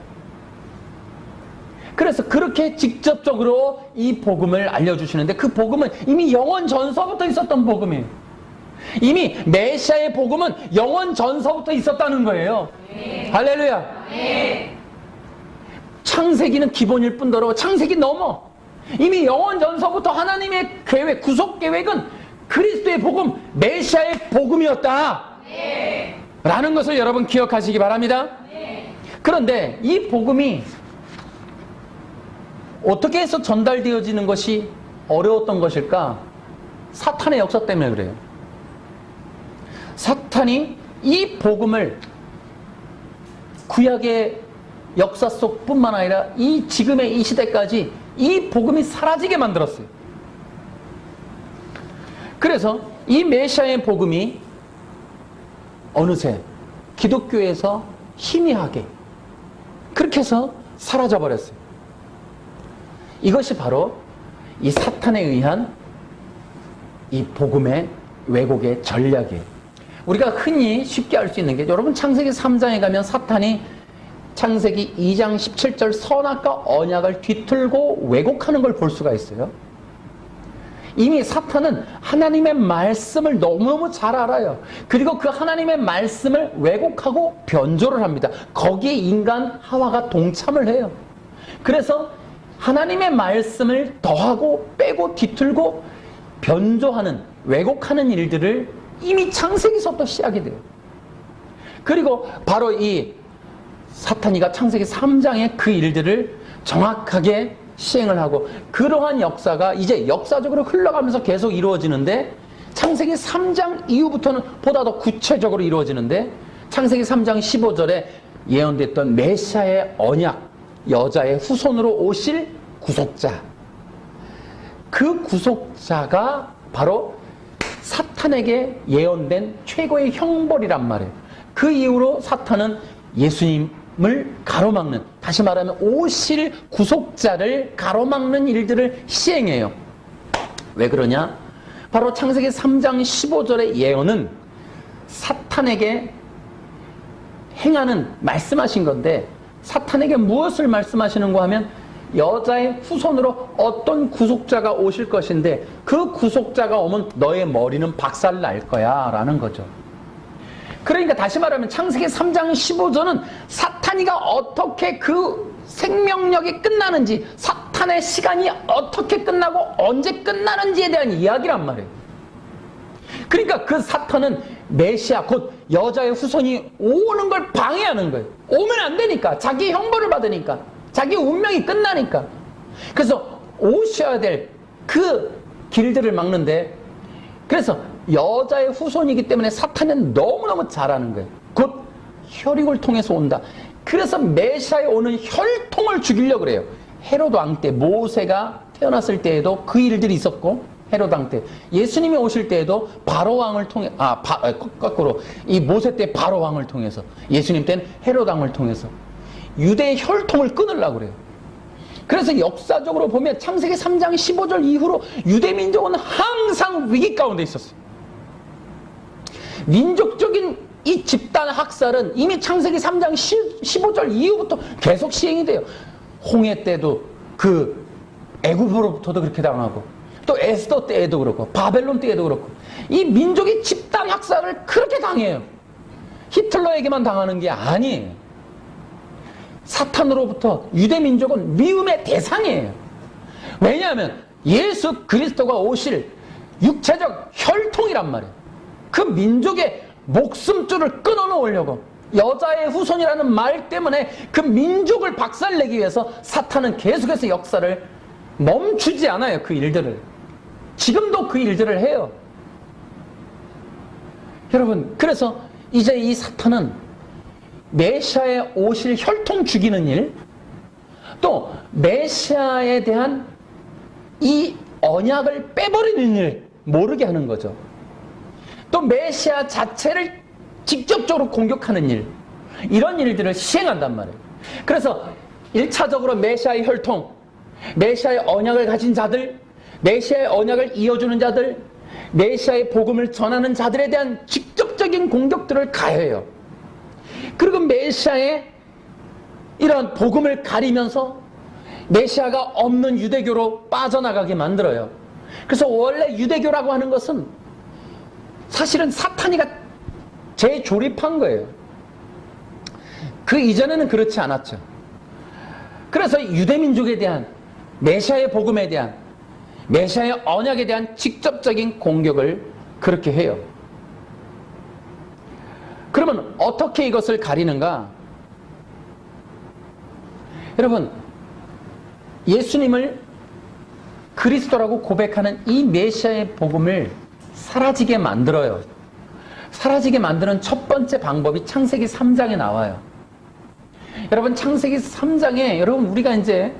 Speaker 1: 그래서 그렇게 직접적으로 이 복음을 알려주시는데 그 복음은 이미 영원 전서부터 있었던 복음이에요. 이미 메시아의 복음은 영원 전서부터 있었다는 거예요. 네. 할렐루야. 네. 창세기는 기본일 뿐더러 창세기 넘어 이미 영원 전서부터 하나님의 계획, 구속 계획은 그리스도의 복음, 메시아의 복음이었다. 네. 라는 것을 여러분 기억하시기 바랍니다. 네. 그런데 이 복음이 어떻게 해서 전달되어지는 것이 어려웠던 것일까? 사탄의 역사 때문에 그래요. 사탄이 이 복음을 구약의 역사 속 뿐만 아니라 이 지금의 이 시대까지 이 복음이 사라지게 만들었어요. 그래서 이 메시아의 복음이 어느새 기독교에서 희미하게 그렇게 해서 사라져버렸어요. 이것이 바로 이 사탄에 의한 이 복음의 왜곡의 전략이에요. 우리가 흔히 쉽게 알 수 있는 게 여러분 창세기 3장에 가면 사탄이 창세기 2장 17절 선악과 언약을 뒤틀고 왜곡하는 걸 볼 수가 있어요. 이미 사탄은 하나님의 말씀을 너무너무 잘 알아요. 그리고 그 하나님의 말씀을 왜곡하고 변조를 합니다. 거기에 인간 하와가 동참을 해요. 그래서 하나님의 말씀을 더하고 빼고 뒤틀고 변조하는, 왜곡하는 일들을 이미 창세기서부터 시작이 돼요. 그리고 바로 이 사탄이가 창세기 3장의 그 일들을 정확하게 시행을 하고 그러한 역사가 이제 역사적으로 흘러가면서 계속 이루어지는데 창세기 3장 이후부터는 보다 더 구체적으로 이루어지는데 창세기 3장 15절에 예언됐던 메시아의 언약, 여자의 후손으로 오실 구속자, 그 구속자가 바로 사탄에게 예언된 최고의 형벌이란 말이에요. 그 이후로 사탄은 예수님을 가로막는, 다시 말하면 오실 구속자를 가로막는 일들을 시행해요. 왜 그러냐? 바로 창세기 3장 15절의 예언은 사탄에게 행하는 말씀하신 건데, 사탄에게 무엇을 말씀하시는가 하면 여자의 후손으로 어떤 구속자가 오실 것인데 그 구속자가 오면 너의 머리는 박살날 거야 라는 거죠. 그러니까 다시 말하면 창세기 3장 15절은 사탄이가 어떻게 그 생명력이 끝나는지, 사탄의 시간이 어떻게 끝나고 언제 끝나는지에 대한 이야기란 말이에요. 그러니까 그 사탄은 메시아, 곧 여자의 후손이 오는 걸 방해하는 거예요. 오면 안 되니까, 자기 형벌을 받으니까, 자기 운명이 끝나니까. 그래서 오셔야 될 그 길들을 막는데, 그래서 여자의 후손이기 때문에 사탄은 너무너무 잘하는 거예요. 곧 혈육을 통해서 온다. 그래서 메시아에 오는 혈통을 죽이려고 그래요. 헤롯 왕 때, 모세가 태어났을 때에도 그 일들이 있었고, 헤롯 왕 때, 예수님이 오실 때에도 바로 왕을 통해, 거꾸로 이 모세 때 바로 왕을 통해서, 예수님 때는 헤롯 왕을 통해서 유대의 혈통을 끊으려고 그래요. 그래서 역사적으로 보면 창세기 3장 15절 이후로 유대 민족은 항상 위기 가운데 있었어요. 민족적인 이 집단 학살은 이미 창세기 3장 15절 이후부터 계속 시행이 돼요. 홍해 때도 그 애굽으로부터도 그렇게 당하고, 또 에스더 때에도 그렇고, 바벨론 때에도 그렇고, 이 민족이 집단 학살을 그렇게 당해요. 히틀러에게만 당하는 게 아니에요. 사탄으로부터 유대 민족은 미움의 대상이에요. 왜냐하면 예수 그리스도가 오실 육체적 혈통이란 말이에요. 그 민족의 목숨줄을 끊어놓으려고, 여자의 후손이라는 말 때문에 그 민족을 박살내기 위해서 사탄은 계속해서 역사를 멈추지 않아요. 그 일들을 지금도 그 일들을 해요. 여러분, 그래서 이제 이 사탄은 메시아에 오실 혈통 죽이는 일, 또 메시아에 대한 이 언약을 빼버리는 일 모르게 하는 거죠. 또 메시아 자체를 직접적으로 공격하는 일, 이런 일들을 시행한단 말이에요. 그래서 1차적으로 메시아의 혈통, 메시아의 언약을 가진 자들, 메시아의 언약을 이어주는 자들, 메시아의 복음을 전하는 자들에 대한 직접적인 공격들을 가해요. 그리고 메시아의 이런 복음을 가리면서 메시아가 없는 유대교로 빠져나가게 만들어요. 그래서 원래 유대교라고 하는 것은 사실은 사탄이가 재조립한 거예요. 그 이전에는 그렇지 않았죠. 그래서 유대민족에 대한, 메시아의 복음에 대한, 메시아의 언약에 대한 직접적인 공격을 그렇게 해요. 그러면 어떻게 이것을 가리는가? 여러분, 예수님을 그리스도라고 고백하는 이 메시아의 복음을 사라지게 만들어요. 사라지게 만드는 첫 번째 방법이 창세기 3장에 나와요. 여러분, 창세기 3장에 여러분 우리가 이제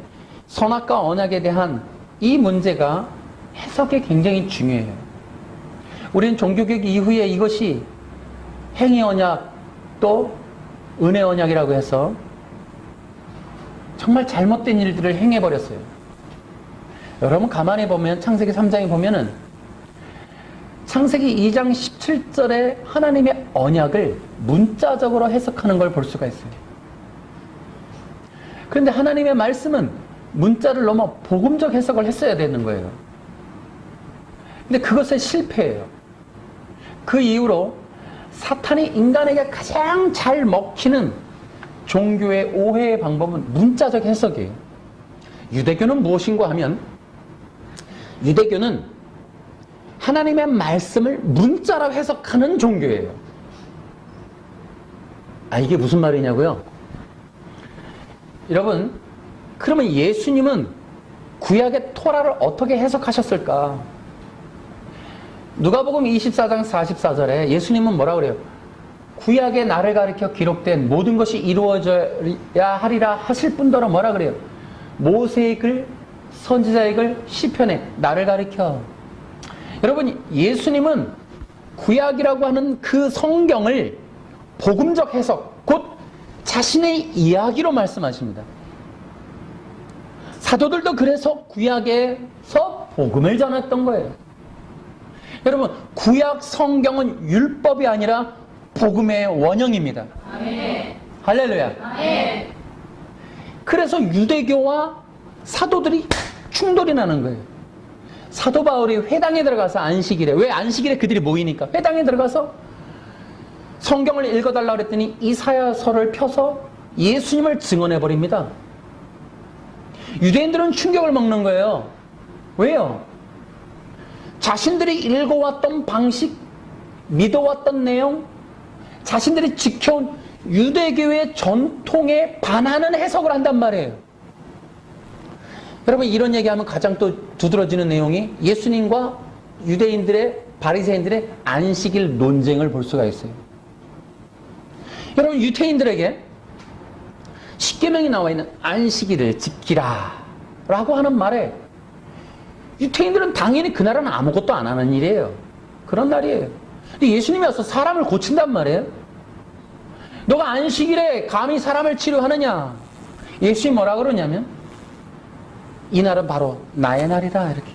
Speaker 1: 선악과 언약에 대한 이 문제가 해석이 굉장히 중요해요. 우리는 종교개혁 이후에 이것이 행위 언약 또 은혜 언약이라고 해서 정말 잘못된 일들을 행해버렸어요. 여러분 가만히 보면 창세기 3장에 보면은 창세기 2장 17절에 하나님의 언약을 문자적으로 해석하는 걸 볼 수가 있어요. 그런데 하나님의 말씀은 문자를 넘어 복음적 해석을 했어야 되는 거예요. 근데 그것에 실패해요. 그 이후로 사탄이 인간에게 가장 잘 먹히는 종교의 오해의 방법은 문자적 해석이에요. 유대교는 무엇인가 하면, 유대교는 하나님의 말씀을 문자로 해석하는 종교예요. 이게 무슨 말이냐고요? 여러분, 그러면 예수님은 구약의 토라를 어떻게 해석하셨을까? 누가복음 24장 44절에 예수님은 뭐라 그래요? 구약의 나를 가리켜 기록된 모든 것이 이루어져야 하리라 하실 뿐더러 뭐라 그래요? 모세의 글, 선지자의 글, 시편에 나를 가리켜. 여러분, 예수님은 구약이라고 하는 그 성경을 복음적 해석, 곧 자신의 이야기로 말씀하십니다. 사도들도 그래서 구약에서 복음을 전했던 거예요. 여러분, 구약 성경은 율법이 아니라 복음의 원형입니다.
Speaker 2: 아멘.
Speaker 1: 할렐루야.
Speaker 2: 아멘.
Speaker 1: 그래서 유대교와 사도들이 충돌이 나는 거예요. 사도 바울이 회당에 들어가서 안식일에, 왜 안식일에 그들이 모이니까 회당에 들어가서 성경을 읽어달라고 그랬더니 이사야서를 펴서 예수님을 증언해 버립니다. 유대인들은 충격을 먹는 거예요. 왜요? 자신들이 읽어왔던 방식, 믿어왔던 내용, 자신들이 지켜온 유대교의 전통에 반하는 해석을 한단 말이에요. 여러분, 이런 얘기하면 가장 또 두드러지는 내용이 예수님과 유대인들의, 바리새인들의 안식일 논쟁을 볼 수가 있어요. 여러분, 유대인들에게 십계명이 나와 있는 안식일을 지키라 라고 하는 말에 유대인들은 당연히 그날은 아무것도 안 하는 일이에요. 그런 날이에요. 근데 예수님이 와서 사람을 고친단 말이에요. 너가 안식일에 감히 사람을 치료하느냐? 예수님이 뭐라 그러냐면 이 날은 바로 나의 날이다, 이렇게.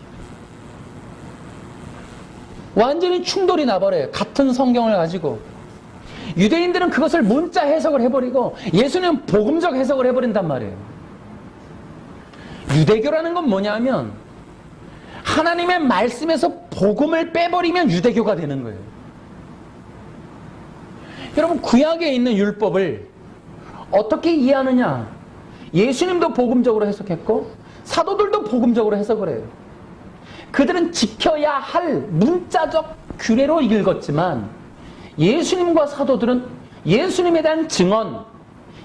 Speaker 1: 완전히 충돌이 나버려요. 같은 성경을 가지고. 유대인들은 그것을 문자 해석을 해버리고 예수님은 복음적 해석을 해버린단 말이에요. 유대교라는 건 뭐냐면 하나님의 말씀에서 복음을 빼버리면 유대교가 되는 거예요. 여러분, 구약에 있는 율법을 어떻게 이해하느냐? 예수님도 복음적으로 해석했고 사도들도 복음적으로 해석을 해요. 그들은 지켜야 할 문자적 규례로 읽었지만 예수님과 사도들은 예수님에 대한 증언,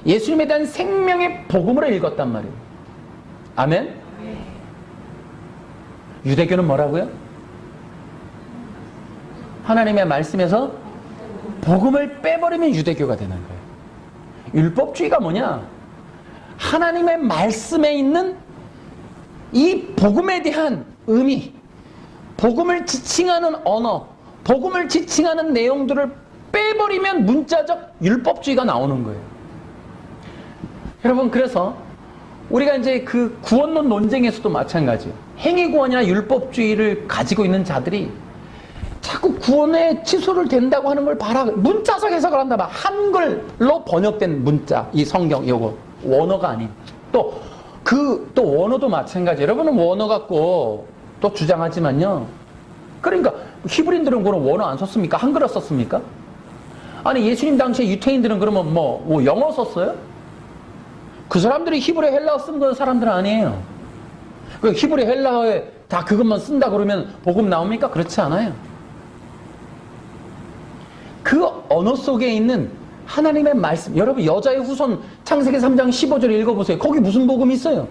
Speaker 1: 예수님에 대한 생명의 복음으로 읽었단 말이에요. 아멘? 유대교는 뭐라고요? 하나님의 말씀에서 복음을 빼버리면 유대교가 되는 거예요. 율법주의가 뭐냐? 하나님의 말씀에 있는 이 복음에 대한 의미, 복음을 지칭하는 언어, 복음을 지칭하는 내용들을 빼버리면 문자적 율법주의가 나오는 거예요. 여러분, 그래서 우리가 이제 그 구원론 논쟁에서도 마찬가지예요. 행위구원이나 율법주의를 가지고 있는 자들이 자꾸 구원에 취소를 된다고 하는 걸 문자적 해석을 한다. 막 한글로 번역된 문자, 이 성경, 요거 원어가 아닌. 또 원어도 마찬가지예요. 여러분은 원어 갖고 또 주장하지만요. 그러니까 히브리인들은 그럼 원어 안 썼습니까? 한글어 썼습니까? 아니, 예수님 당시에 유태인들은 그러면 뭐 영어 썼어요? 그 사람들이 히브리 헬라어 쓴 사람들은 아니에요. 그 히브리 헬라어에 다 그것만 쓴다 그러면 복음 나옵니까? 그렇지 않아요. 그 언어 속에 있는 하나님의 말씀, 여러분 여자의 후손 창세기 3장 15절 읽어보세요. 거기 무슨 복음이 있어요?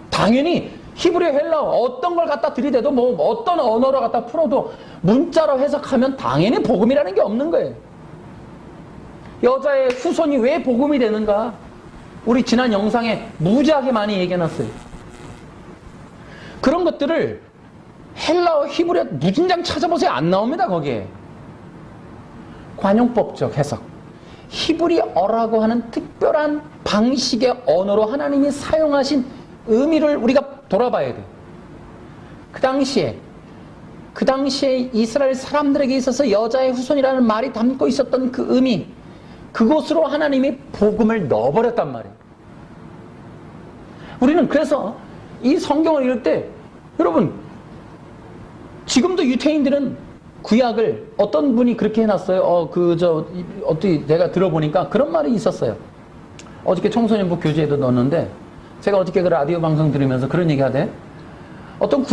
Speaker 1: 당연히 히브리 헬라어 어떤 걸 갖다 들이대도 어떤 언어로 갖다 풀어도 문자로 해석하면 당연히 복음이라는 게 없는 거예요. 여자의 후손이 왜 복음이 되는가? 우리 지난 영상에 무지하게 많이 얘기해놨어요. 그런 것들을 헬라어, 히브리어 무진장 찾아보세요. 안 나옵니다, 거기에. 관용법적 해석. 히브리어라고 하는 특별한 방식의 언어로 하나님이 사용하신 의미를 우리가 돌아봐야 돼요. 그 당시에 이스라엘 사람들에게 있어서 여자의 후손이라는 말이 담고 있었던 그 의미, 그곳으로 하나님이 복음을 넣어버렸단 말이에요. 우리는 그래서 이 성경을 읽을 때, 여러분, 지금도 유태인들은 구약을 어떤 분이 그렇게 해놨어요. 어떻게 내가 들어보니까 그런 말이 있었어요. 어저께 청소년부 교재에도 넣었는데, 제가 어저께 그 라디오 방송 들으면서 그런 얘기 하대. 어떤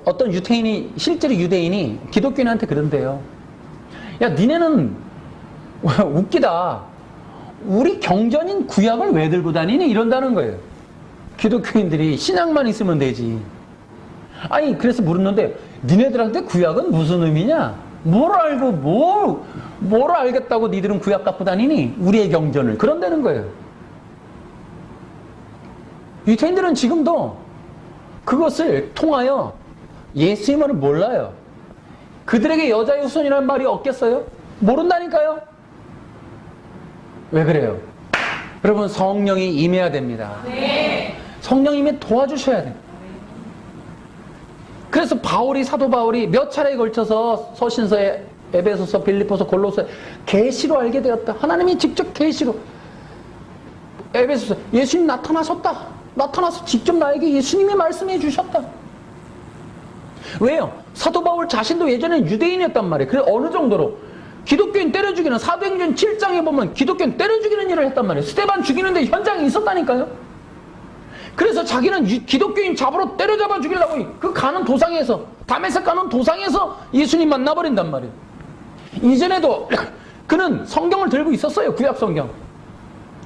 Speaker 1: 어떤 유태인이, 실제로 유대인이 기독교인한테 그런데요. 야, 니네는 웃기다. 우리 경전인 구약을 왜 들고 다니니? 이런다는 거예요. 기독교인들이 신앙만 있으면 되지. 아니, 그래서 물었는데, 니네들한테 구약은 무슨 의미냐? 뭘 알겠다고 니들은 구약 갖고 다니니? 우리의 경전을. 그런다는 거예요. 유태인들은 지금도 그것을 통하여 예수님을 몰라요. 그들에게 여자의 후손이라는 말이 없겠어요? 모른다니까요? 왜 그래요? 여러분, 성령이 임해야 됩니다.
Speaker 2: 네.
Speaker 1: 성령님이 도와주셔야 돼요. 그래서 사도 바울이 몇 차례에 걸쳐서 서신서에 에베소서, 빌립보서, 골로새 계시로 알게 되었다. 하나님이 직접 계시로. 에베소서 예수님 나타나셨다. 나타나서 직접 나에게 예수님이 말씀해 주셨다. 왜요? 사도 바울 자신도 예전에 유대인이었단 말이에요. 그래서 어느 정도로 기독교인 때려 죽이는, 사도행전 7장에 보면 기독교인 때려 죽이는 일을 했단 말이에요. 스데반 죽이는데 현장에 있었다니까요. 그래서 자기는 기독교인 잡으러 때려잡아 죽이려고 그 가는 도상에서, 다메섹 가는 도상에서 예수님 만나버린단 말이에요. 이전에도 그는 성경을 들고 있었어요. 구약 성경.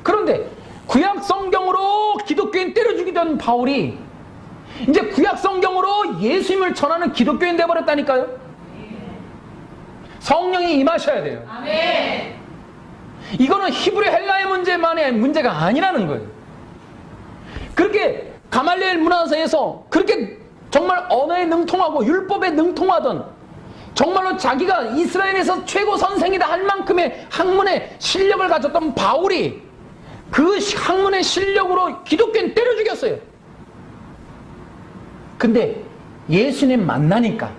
Speaker 1: 그런데 구약 성경으로 기독교인 때려 죽이던 바울이 이제 구약 성경으로 예수님을 전하는 기독교인 되어버렸다니까요. 성령이 임하셔야 돼요. 아멘. 이거는 히브리 헬라의 문제만의 문제가 아니라는 거예요. 그렇게 가말리엘 문화사에서 그렇게 정말 언어에 능통하고 율법에 능통하던, 정말로 자기가 이스라엘에서 최고 선생이다 할 만큼의 학문의 실력을 가졌던 바울이 그 학문의 실력으로 기독교인 때려 죽였어요. 근데 예수님 만나니까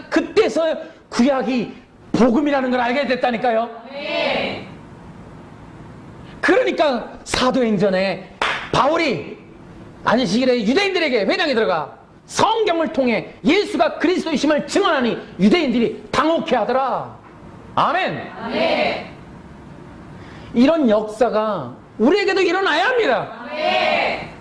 Speaker 1: 그때서 구약이 복음이라는 걸 알게 됐다니까요. 네. 그러니까 사도행전에 바울이 안식일에 유대인들에게 회당에 들어가 성경을 통해 예수가 그리스도이심을 증언하니 유대인들이 당혹해 하더라. 아멘. 아멘. 이런 역사가 우리에게도 일어나야 합니다. 아멘.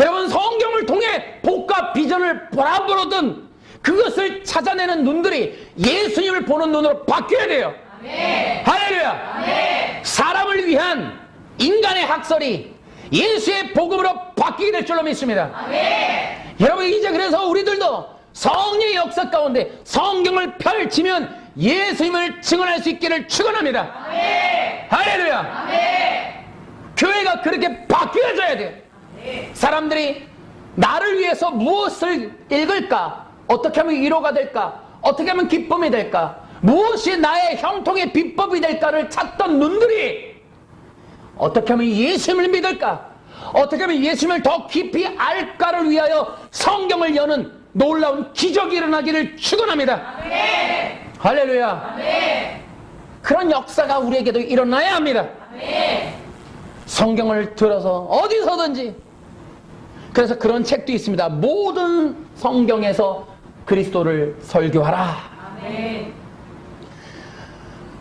Speaker 1: 여러분, 성경을 통해 복과 비전을 보라보르든 그것을 찾아내는 눈들이 예수님을 보는 눈으로 바뀌어야 돼요. 아멘. 할렐루야. 아멘. 사람을 위한 인간의 학설이 예수의 복음으로 바뀌게 될 줄로 믿습니다. 아멘. 여러분, 이제 그래서 우리들도 성령의 역사 가운데 성경을 펼치면 예수님을 증언할 수 있기를 축원합니다. 아멘. 할렐루야. 아멘. 교회가 그렇게 바뀌어져야 돼요. 아멘. 사람들이 나를 위해서 무엇을 읽을까? 어떻게 하면 위로가 될까? 어떻게 하면 기쁨이 될까? 무엇이 나의 형통의 비법이 될까를 찾던 눈들이 어떻게 하면 예수님을 믿을까? 어떻게 하면 예수님을 더 깊이 알까를 위하여 성경을 여는 놀라운 기적이 일어나기를 축원합니다. 아멘. 할렐루야. 아멘. 그런 역사가 우리에게도 일어나야 합니다. 아멘. 성경을 들어서 어디서든지. 그래서 그런 책도 있습니다. 모든 성경에서 그리스도를 설교하라. 아멘.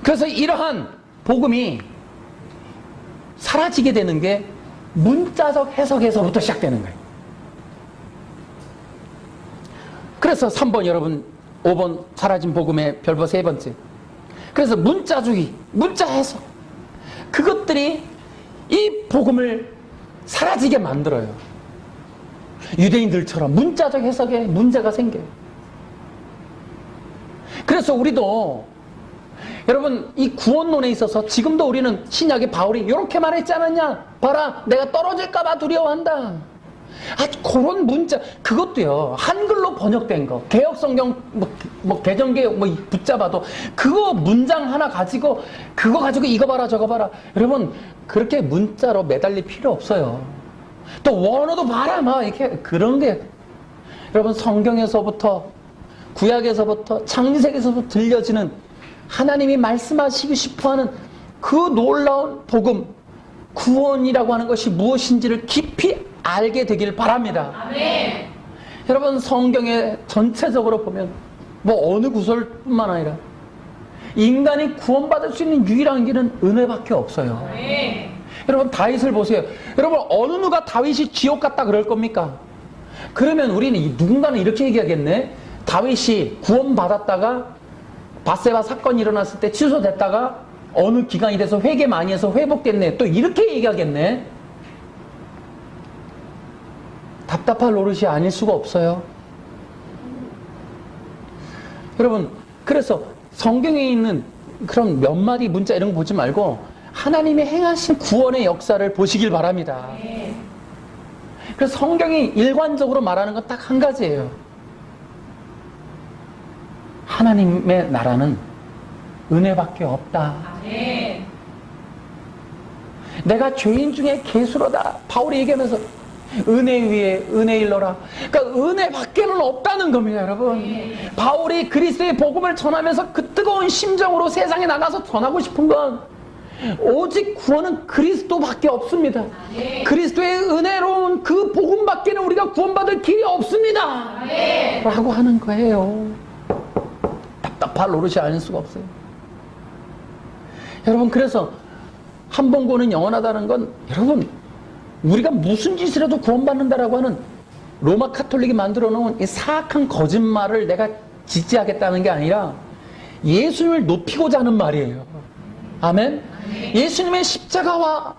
Speaker 1: 그래서 이러한 복음이 사라지게 되는 게 문자적 해석에서부터 시작되는 거예요. 그래서 3번 여러분, 5번 사라진 복음의 별표 3번째. 그래서 문자주의, 문자 해석, 그것들이 이 복음을 사라지게 만들어요. 유대인들처럼 문자적 해석에 문제가 생겨요. 그래서 우리도 여러분, 이 구원론에 있어서 지금도 우리는 신약의 바울이 이렇게 말했지 않았냐? 봐라, 내가 떨어질까봐 두려워한다. 그런 문자, 그것도요, 한글로 번역된 거, 개혁성경, 개정개혁, 붙잡아도, 그거 문장 하나 가지고, 그거 가지고 이거 봐라, 저거 봐라. 여러분, 그렇게 문자로 매달릴 필요 없어요. 또 원어도 봐라, 이렇게, 그런 게, 여러분, 성경에서부터, 구약에서부터, 창세기에서부터 들려지는 하나님이 말씀하시고 싶어 하는 그 놀라운 복음, 구원이라고 하는 것이 무엇인지를 깊이 알게 되길 바랍니다. 아멘. 여러분, 성경에 전체적으로 보면 어느 구절뿐만 아니라 인간이 구원받을 수 있는 유일한 길은 은혜밖에 없어요. 아멘. 여러분, 다윗을 보세요. 여러분, 어느 누가 다윗이 지옥 갔다 그럴 겁니까? 그러면 우리는 누군가는 이렇게 얘기하겠네. 다윗이 구원받았다가 밧세바 사건이 일어났을 때 취소됐다가 어느 기간이 돼서 회개 많이 해서 회복됐네. 또 이렇게 얘기하겠네. 답답할 노릇이 아닐 수가 없어요. 여러분, 그래서 성경에 있는 그런 몇 마디 문자 이런 거 보지 말고 하나님이 행하신 구원의 역사를 보시길 바랍니다. 그래서 성경이 일관적으로 말하는 건 딱 한 가지예요. 하나님의 나라는 은혜밖에 없다. 아멘. 내가 죄인 중에 괴수로다. 바울이 얘기하면서 은혜 위에 은혜 일러라. 그러니까 은혜밖에는 없다는 겁니다, 여러분. 바울이 그리스도의 복음을 전하면서 그 뜨거운 심정으로 세상에 나가서 전하고 싶은 건 오직 구원은 그리스도밖에 없습니다. 그리스도의 은혜로운 그 복음밖에는 우리가 구원받을 길이 없습니다. 라고 하는 거예요. 답답할 노릇이 아닐 수가 없어요. 여러분, 그래서 한 번 구원은 영원하다는 건, 여러분, 우리가 무슨 짓을 해도 구원받는다라고 하는 로마 카톨릭이 만들어 놓은 이 사악한 거짓말을 내가 지지하겠다는 게 아니라 예수님을 높이고자 하는 말이에요. 아멘? 예수님의 십자가와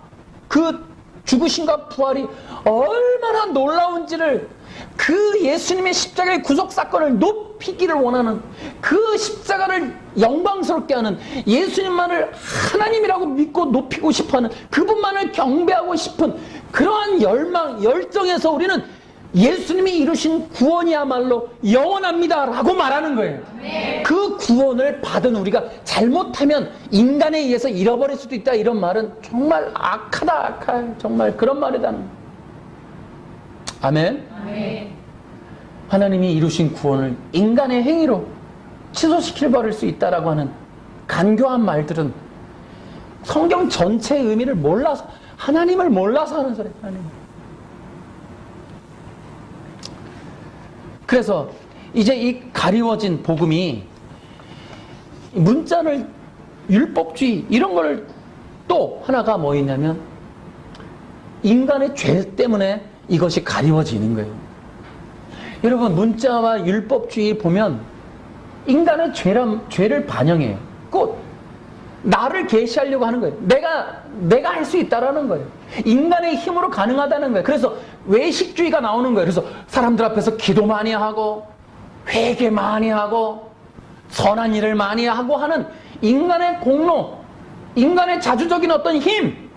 Speaker 1: 그 죽으심과 부활이 얼마나 놀라운지를, 그 예수님의 십자가의 구속 사건을 높이기를 원하는, 그 십자가를 영광스럽게 하는, 예수님만을 하나님이라고 믿고 높이고 싶어하는, 그분만을 경배하고 싶은 그러한 열망, 열정에서 우리는 예수님이 이루신 구원이야말로 영원합니다 라고 말하는 거예요. 그 구원을 받은 우리가 잘못하면 인간에 의해서 잃어버릴 수도 있다, 이런 말은 정말 악하다, 악할, 정말 그런 말이다. 아멘? 하나님이 이루신 구원을 인간의 행위로 취소시킬 버릴 수 있다라고 하는 간교한 말들은 성경 전체의 의미를 몰라서, 하나님을 몰라서 하는 소리예요. 하나님. 그래서 이제 이 가리워진 복음이 문자를, 율법주의 이런 걸 또 하나가 뭐 있냐면 인간의 죄 때문에 이것이 가리워지는 거예요. 여러분, 문자와 율법주의 보면 인간의 죄를 반영해요. 꼭 나를 계시하려고 하는 거예요. 내가 할 수 있다라는 거예요. 인간의 힘으로 가능하다는 거예요. 그래서 외식주의가 나오는 거예요. 그래서 사람들 앞에서 기도 많이 하고 회개 많이 하고 선한 일을 많이 하고 하는 인간의 공로, 인간의 자주적인 어떤 힘,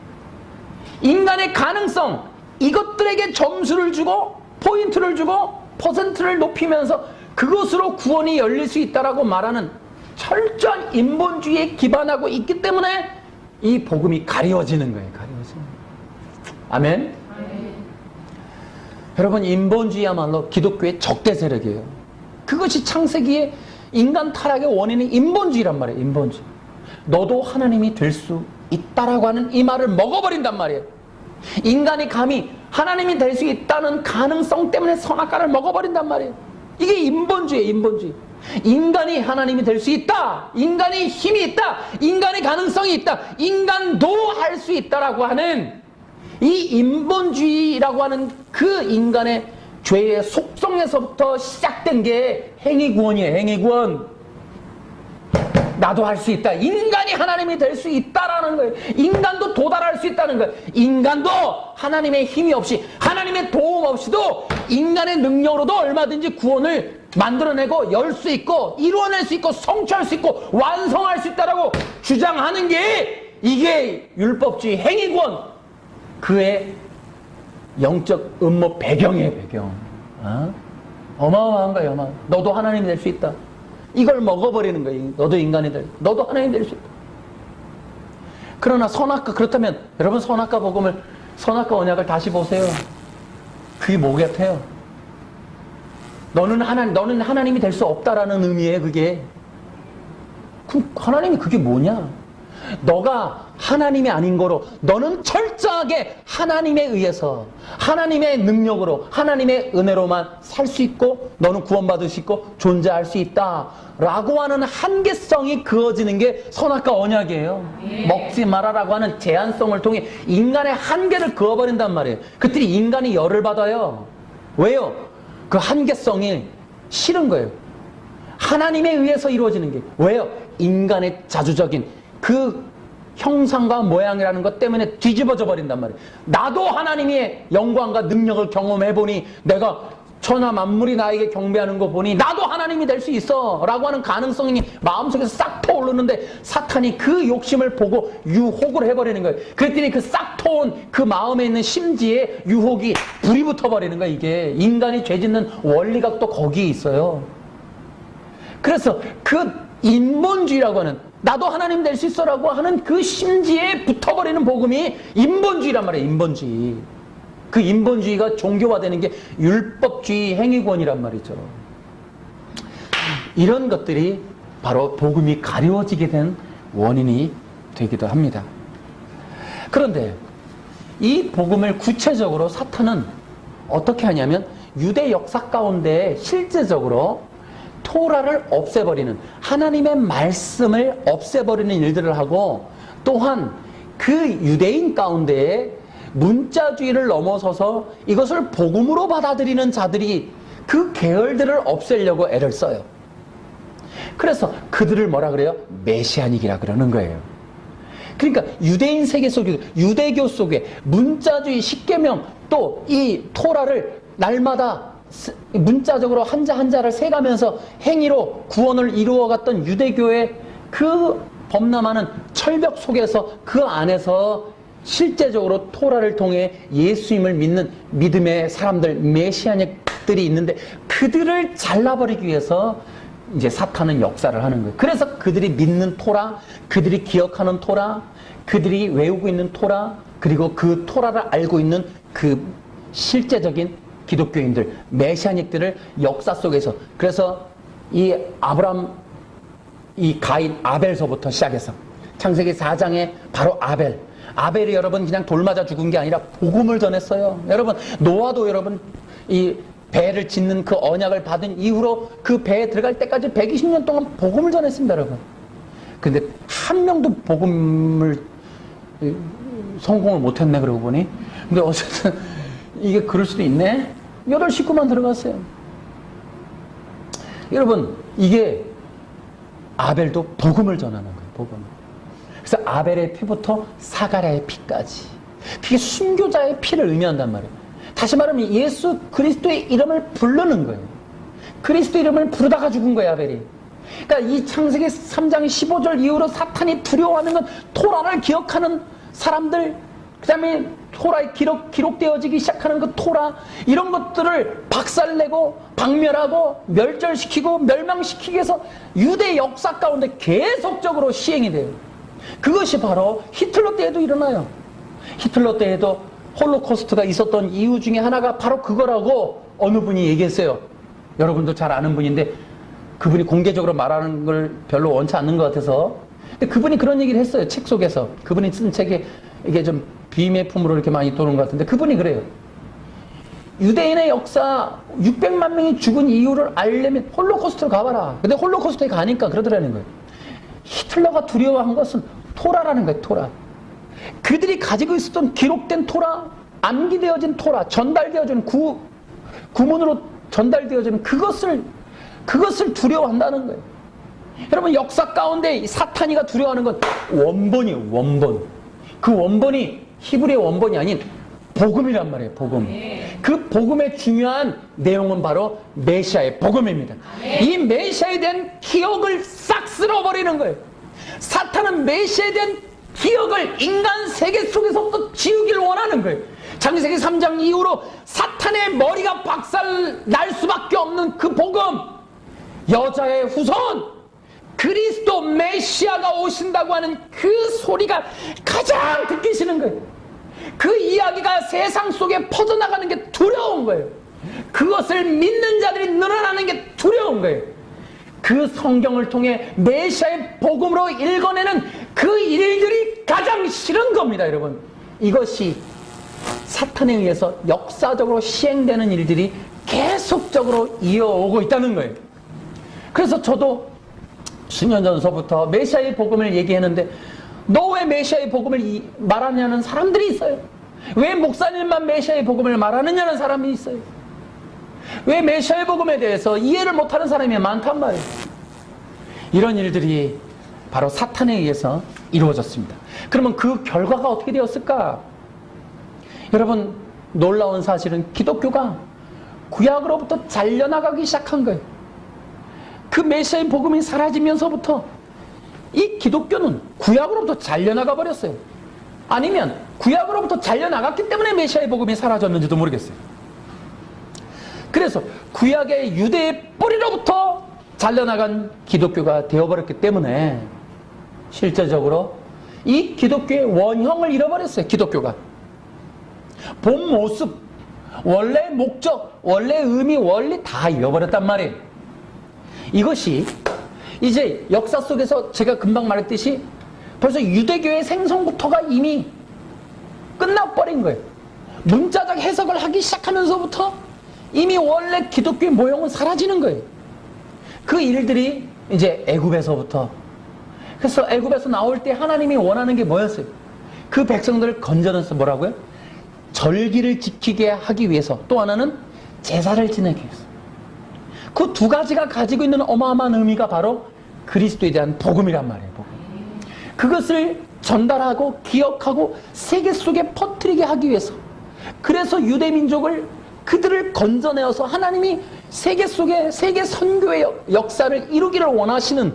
Speaker 1: 인간의 가능성, 이것들에게 점수를 주고 포인트를 주고 퍼센트를 높이면서 그것으로 구원이 열릴 수 있다라고 말하는 철저한 인본주의에 기반하고 있기 때문에 이 복음이 가리워지는 거예요. 가리워지는 거예요. 아멘? 여러분, 인본주의야말로 기독교의 적대 세력이에요. 그것이 창세기의 인간 타락의 원인은 인본주의란 말이에요. 인본주의. 너도 하나님이 될 수 있다라고 하는 이 말을 먹어버린단 말이에요. 인간이 감히 하나님이 될 수 있다는 가능성 때문에 선악과를 먹어버린단 말이에요. 이게 인본주의예요. 인본주의. 인간이 하나님이 될 수 있다, 인간이 힘이 있다, 인간의 가능성이 있다, 인간도 할 수 있다라고 하는 이 인본주의라고 하는 그 인간의 죄의 속성에서부터 시작된 게 행위구원이에요. 행위구원. 나도 할 수 있다, 인간이 하나님이 될 수 있다라는 거예요. 인간도 도달할 수 있다는 거예요. 인간도 하나님의 힘이 없이, 하나님의 도움 없이도 인간의 능력으로도 얼마든지 구원을 만들어내고 열 수 있고 이루어낼 수 있고 성취할 수 있고 완성할 수 있다라고 주장하는 게, 이게 율법주의 행위구원, 그의 영적 음모 배경이에요. 배경. 어마어마한 거예요. 어마어마한. 너도 하나님이 될 수 있다, 이걸 먹어버리는 거예요. 너도 인간이 너도 하나님이 될 수 있다. 그러나 선악과, 그렇다면 여러분, 선악과 복음을, 선악과 언약을 다시 보세요. 그게 뭐 같아요? 너는 하나님이 될 수 없다라는 의미예요. 그게. 그럼 하나님이 그게 뭐냐? 너가 하나님이 아닌 거로, 너는 철저하게 하나님에 의해서, 하나님의 능력으로, 하나님의 은혜로만 살 수 있고, 너는 구원받을 수 있고 존재할 수 있다 라고 하는 한계성이 그어지는 게 선악과 언약이에요. 먹지 마라라고 하는 제한성을 통해 인간의 한계를 그어버린단 말이에요. 그때 인간이 열을 받아요. 왜요? 그 한계성이 싫은 거예요. 하나님에 의해서 이루어지는 게. 왜요? 인간의 자주적인 그 형상과 모양이라는 것 때문에 뒤집어져 버린단 말이에요. 나도 하나님의 영광과 능력을 경험해보니, 내가 천하 만물이 나에게 경배하는 거 보니 나도 하나님이 될 수 있어 라고 하는 가능성이 마음속에서 싹 터오르는데, 사탄이 그 욕심을 보고 유혹을 해버리는 거예요. 그랬더니 그 싹 터온 그 마음에 있는 심지에 유혹이 불이 붙어버리는 거예요. 이게 인간이 죄짓는 원리가 또 거기에 있어요. 그래서 그 인본주의라고 하는, 나도 하나님 될 수 있어라고 하는 그 심지에 붙어버리는 복음이 인본주의란 말이에요. 인본주의. 그 인본주의가 종교화되는 게 율법주의 행위권이란 말이죠. 이런 것들이 바로 복음이 가려워지게 된 원인이 되기도 합니다. 그런데 이 복음을 구체적으로 사탄은 어떻게 하냐면 유대 역사 가운데 실제적으로 토라를 없애버리는, 하나님의 말씀을 없애버리는 일들을 하고, 또한 그 유대인 가운데에 문자주의를 넘어서서 이것을 복음으로 받아들이는 자들이 그 계열들을 없애려고 애를 써요. 그래서 그들을 뭐라 그래요? 메시아닉이라 그러는 거예요. 그러니까 유대인 세계 속에, 유대교 속에 문자주의 십계명, 또 이 토라를 날마다 문자적으로 한자 한자를 세가면서 행위로 구원을 이루어갔던 유대교의 그 범람하는 철벽 속에서, 그 안에서 실제적으로 토라를 통해 예수님을 믿는 믿음의 사람들, 메시아닉들이 있는데, 그들을 잘라버리기 위해서 이제 사탄은 역사를 하는 거예요. 그래서 그들이 믿는 토라, 그들이 기억하는 토라, 그들이 외우고 있는 토라, 그리고 그 토라를 알고 있는 그 실제적인 기독교인들, 메시아닉들을 역사 속에서, 그래서 이 아브람, 이 가인, 아벨서부터 시작해서 창세기 4장에 바로 아벨이 여러분 그냥 돌 맞아 죽은 게 아니라 복음을 전했어요. 여러분, 노아도 여러분 이 배를 짓는 그 언약을 받은 이후로 그 배에 들어갈 때까지 120년 동안 복음을 전했습니다, 여러분. 근데 한 명도 복음을 성공을 못했네, 그러고 보니. 근데 어쨌든 이게 그럴 수도 있네. 8 식구만 들어갔어요. 여러분, 이게 아벨도 복음을 전하는 거예요, 복음. 그래서 아벨의 피부터 사가랴의 피까지, 그게 순교자의 피를 의미한단 말이에요. 다시 말하면 예수 그리스도의 이름을 부르는 거예요. 그리스도 이름을 부르다가 죽은 거예요, 아벨이. 그러니까 이 창세기 3장 15절 이후로 사탄이 두려워하는 건 토라를 기억하는 사람들, 그 다음에 토라에 기록되어지기 시작하는 그 토라, 이런 것들을 박살내고 박멸하고 멸절시키고 멸망시키기 위해서 유대 역사 가운데 계속적으로 시행이 돼요. 그것이 바로 히틀러 때에도 일어나요. 히틀러 때에도 홀로코스트가 있었던 이유 중에 하나가 바로 그거라고 어느 분이 얘기했어요. 여러분도 잘 아는 분인데, 그분이 공개적으로 말하는 걸 별로 원치 않는 것 같아서, 근데 그분이 그런 얘기를 했어요, 책 속에서. 그분이 쓴 책에 이게 좀 비매품으로 이렇게 많이 도는 것 같은데, 그분이 그래요. 유대인의 역사 600만 명이 죽은 이유를 알려면 홀로코스트로 가봐라. 근데 홀로코스트에 가니까 그러더라는 거예요. 히틀러가 두려워한 것은 토라라는 거예요, 토라. 그들이 가지고 있었던 기록된 토라, 암기되어진 토라, 전달되어진 구문으로 전달되어지는 그것을 두려워한다는 거예요. 여러분, 역사 가운데 사탄이가 두려워하는 건 원본이에요, 원본. 그 원본이 히브리의 원본이 아닌 복음이란 말이에요, 복음. 그 복음의 중요한 내용은 바로 메시아의 복음입니다. 이 메시아에 대한 기억을 싹 쓸어버리는 거예요. 사탄은 메시아에 대한 기억을 인간 세계 속에서부터 지우기를 원하는 거예요. 창세기 3장 이후로 사탄의 머리가 박살 날 수밖에 없는 그 복음, 여자의 후손, 그리스도 메시아가 오신다고 하는 그 소리가 가장 듣기 싫은 거예요. 그 이야기가 세상 속에 퍼져나가는 게 두려운 거예요. 그것을 믿는 자들이 늘어나는 게 두려운 거예요. 그 성경을 통해 메시아의 복음으로 읽어내는 그 일들이 가장 싫은 겁니다, 여러분. 이것이 사탄에 의해서 역사적으로 시행되는 일들이 계속적으로 이어오고 있다는 거예요. 그래서 저도 수년 전서부터 메시아의 복음을 얘기했는데, 너 왜 메시아의 복음을 말하냐는 사람들이 있어요. 왜 목사님만 메시아의 복음을 말하느냐는 사람이 있어요. 왜 메시아의 복음에 대해서 이해를 못하는 사람이 많단 말이에요. 이런 일들이 바로 사탄에 의해서 이루어졌습니다. 그러면 그 결과가 어떻게 되었을까? 여러분, 놀라운 사실은 기독교가 구약으로부터 잘려나가기 시작한 거예요. 그 메시아의 복음이 사라지면서부터 이 기독교는 구약으로부터 잘려나가 버렸어요. 아니면 구약으로부터 잘려나갔기 때문에 메시아의 복음이 사라졌는지도 모르겠어요. 그래서 구약의 유대의 뿌리로부터 잘려나간 기독교가 되어버렸기 때문에 실제적으로 이 기독교의 원형을 잃어버렸어요, 기독교가. 본 모습, 원래 목적, 원래 의미, 원리 다 잃어버렸단 말이에요. 이것이 이제 역사 속에서 제가 금방 말했듯이 벌써 유대교의 생성부터가 이미 끝나버린 거예요. 문자적 해석을 하기 시작하면서부터 이미 원래 기독교의 모형은 사라지는 거예요. 그 일들이 이제 애굽에서부터, 그래서 애굽에서 나올 때 하나님이 원하는 게 뭐였어요? 그 백성들을 건져내서 뭐라고요? 절기를 지키게 하기 위해서, 또 하나는 제사를 지내기 위해서. 그 두 가지가 가지고 있는 어마어마한 의미가 바로 그리스도에 대한 복음이란 말이에요. 복음. 그것을 전달하고 기억하고 세계 속에 퍼뜨리게 하기 위해서, 그래서 유대 민족을, 그들을 건져내어서 하나님이 세계 속에 세계 선교의 역사를 이루기를 원하시는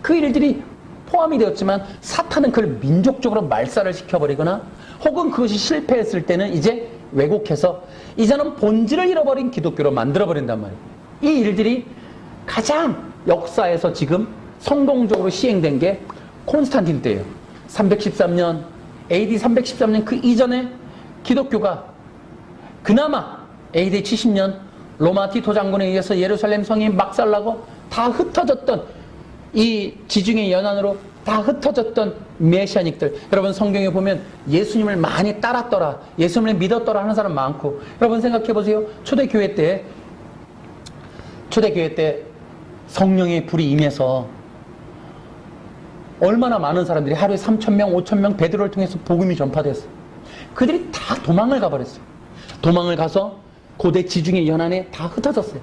Speaker 1: 그 일들이 포함이 되었지만, 사탄은 그걸 민족적으로 말살을 시켜버리거나 혹은 그것이 실패했을 때는 이제 왜곡해서 이제는 본질을 잃어버린 기독교로 만들어버린단 말이에요. 이 일들이 가장 역사에서 지금 성공적으로 시행된 게 콘스탄틴 때예요. 313년, AD 313년 그 이전에 기독교가 그나마 AD 70년 로마 티토 장군에 의해서 예루살렘 성이 막살나고 다 흩어졌던, 이 지중해 연안으로 다 흩어졌던 메시아닉들, 여러분 성경에 보면 예수님을 많이 따랐더라, 예수님을 믿었더라 하는 사람 많고, 여러분 생각해 보세요. 초대교회 때 성령의 불이 임해서 얼마나 많은 사람들이 하루에 3,000명, 5,000명 베드로를 통해서 복음이 전파됐어요. 그들이 다 도망을 가버렸어요. 도망을 가서 고대 지중해 연안에 다 흩어졌어요.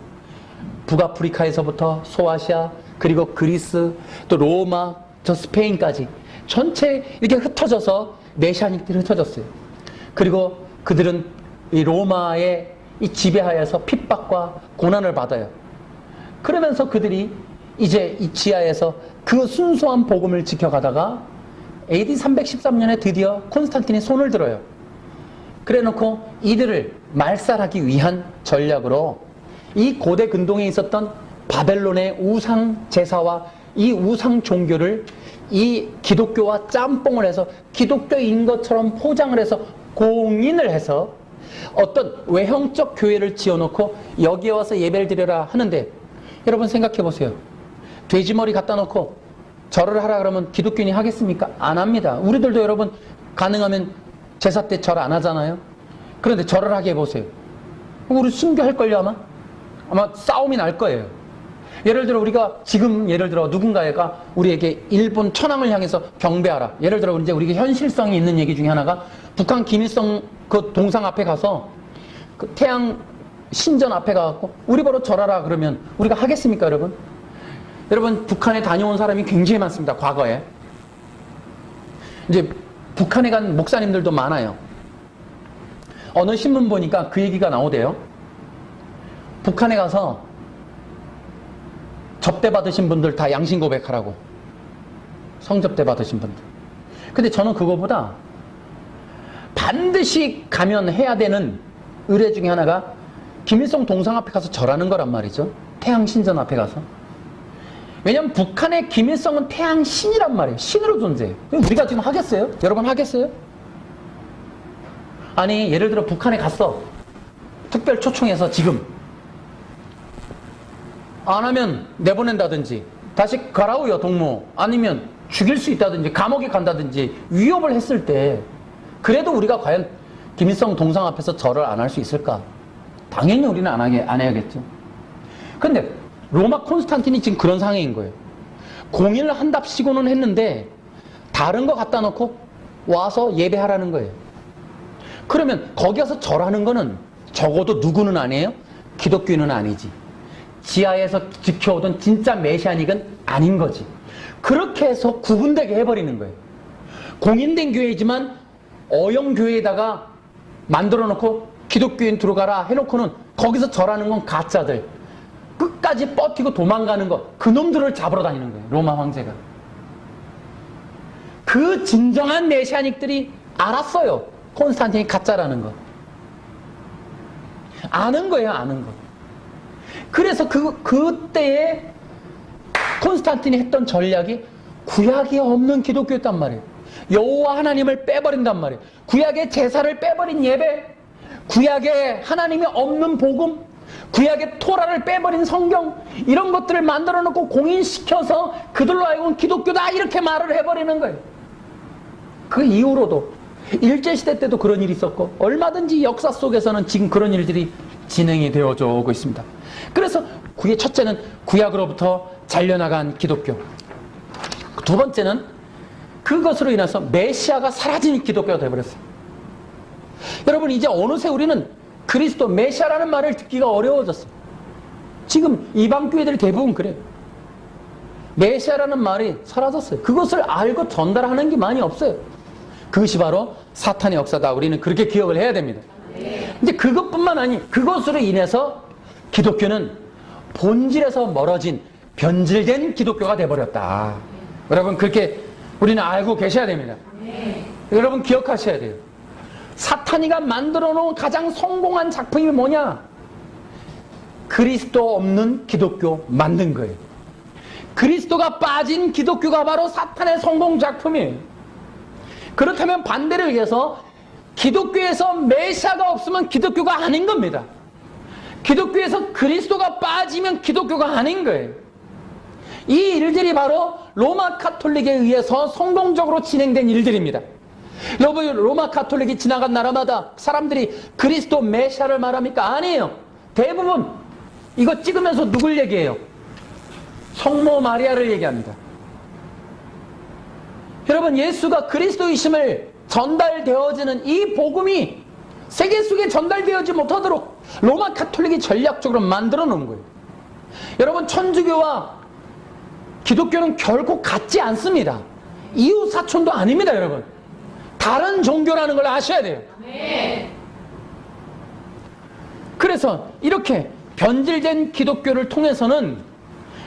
Speaker 1: 북아프리카에서부터 소아시아, 그리고 그리스, 또 로마, 저 스페인까지 전체 이렇게 흩어져서 메시아닉들이 흩어졌어요. 그리고 그들은 이 로마의 이 지배하에서 핍박과 고난을 받아요. 그러면서 그들이 이제 이 지하에서 그 순수한 복음을 지켜가다가 AD 313년에 드디어 콘스탄틴이 손을 들어요. 그래 놓고 이들을 말살하기 위한 전략으로 이 고대 근동에 있었던 바벨론의 우상 제사와 이 우상 종교를 이 기독교와 짬뽕을 해서 기독교인 것처럼 포장을 해서 공인을 해서 어떤 외형적 교회를 지어놓고 여기에 와서 예배를 드려라 하는데, 여러분 생각해 보세요. 돼지머리 갖다 놓고 절을 하라 그러면 기독교인이 하겠습니까? 안 합니다. 우리들도 여러분 가능하면 제사 때 절 안 하잖아요. 그런데 절을 하게 해보세요. 우리 순교할걸요. 아마 싸움이 날 거예요. 예를 들어 우리가 지금 예를 들어 누군가가 우리에게 일본 천황을 향해서 경배하라. 예를 들어 이제 우리가 현실성이 있는 얘기 중에 하나가 북한 김일성 그 동상 앞에 가서 그 태양 신전 앞에 가갖고 우리 보러 절하라 그러면 우리가 하겠습니까, 여러분? 여러분 북한에 다녀온 사람이 굉장히 많습니다. 과거에 이제 북한에 간 목사님들도 많아요. 어느 신문 보니까 그 얘기가 나오대요. 북한에 가서 접대 받으신 분들 다 양심 고백하라고. 성접대 받으신 분들. 근데 저는 그거보다 반드시 가면 해야 되는 의례 중에 하나가 김일성 동상 앞에 가서 절하는 거란 말이죠. 태양 신전 앞에 가서. 왜냐면 북한의 김일성은 태양 신이란 말이에요. 신으로 존재해요. 우리가 지금 하겠어요? 여러분 하겠어요? 아니 예를 들어 북한에 갔어. 특별 초청해서 지금 안 하면 내보낸다든지 다시 가라오요 동무, 아니면 죽일 수 있다든지 감옥에 간다든지 위협을 했을 때, 그래도 우리가 과연 김일성 동상 앞에서 절을 안 할 수 있을까? 당연히 우리는 안 해야겠죠. 근데 로마 콘스탄틴이 지금 그런 상황인 거예요. 공인을 한답시고는 했는데 다른 거 갖다 놓고 와서 예배하라는 거예요. 그러면 거기 가서 절하는 거는 적어도 누구는 아니에요? 기독교인은 아니지. 지하에서 지켜오던 진짜 메시아닉은 아닌 거지. 그렇게 해서 구분되게 해버리는 거예요. 공인된 교회지만 어영교회에다가 만들어 놓고 기독교인 들어가라 해놓고는 거기서 절하는 건 가짜들. 끝까지 버티고 도망가는 거, 그놈들을 잡으러 다니는 거예요. 로마 황제가. 그 진정한 메시아닉들이 알았어요. 콘스탄틴이 가짜라는 거. 아는 거예요, 아는 거. 그래서 그때에 콘스탄틴이 했던 전략이 구약이 없는 기독교였단 말이에요. 여호와 하나님을 빼버린단 말이에요. 구약의 제사를 빼버린 예배, 구약에 하나님이 없는 복음, 구약의 토라를 빼버린 성경, 이런 것들을 만들어 놓고 공인시켜서 그들로 하여금 기독교다 이렇게 말을 해버리는 거예요. 그 이후로도 일제시대 때도 그런 일이 있었고 얼마든지 역사 속에서는 지금 그런 일들이 진행이 되어져 오고 있습니다. 그래서 첫째는 구약으로부터 잘려나간 기독교, 두 번째는 그것으로 인해서 메시아가 사라진 기독교가 되어버렸어요. 여러분, 이제 어느새 우리는 그리스도 메시아라는 말을 듣기가 어려워졌어요. 지금 이방 교회들 대부분 그래요. 메시아라는 말이 사라졌어요. 그것을 알고 전달하는 게 많이 없어요. 그것이 바로 사탄의 역사다. 우리는 그렇게 기억을 해야 됩니다. 근데 그것뿐만 아니, 그것으로 인해서 기독교는 본질에서 멀어진 변질된 기독교가 되어버렸다. 여러분, 그렇게 우리는 알고 계셔야 됩니다. 여러분, 기억하셔야 돼요. 사탄이가 만들어 놓은 가장 성공한 작품이 뭐냐? 그리스도 없는 기독교 만든 거예요. 그리스도가 빠진 기독교가 바로 사탄의 성공 작품이에요. 그렇다면 반대로 얘기해서 기독교에서 메시아가 없으면 기독교가 아닌 겁니다. 기독교에서 그리스도가 빠지면 기독교가 아닌 거예요. 이 일들이 바로 로마 카톨릭에 의해서 성공적으로 진행된 일들입니다. 로마 카톨릭이 지나간 나라마다 사람들이 그리스도 메시아를 말합니까? 아니에요. 대부분 이거 찍으면서 누굴 얘기해요? 성모 마리아를 얘기합니다. 여러분, 예수가 그리스도이심을 전달되어지는 이 복음이 세계 속에 전달되어지 못하도록 로마 카톨릭이 전략적으로 만들어 놓은 거예요. 여러분, 천주교와 기독교는 결코 같지 않습니다. 이웃 사촌도 아닙니다, 여러분. 다른 종교라는 걸 아셔야 돼요. 그래서 이렇게 변질된 기독교를 통해서는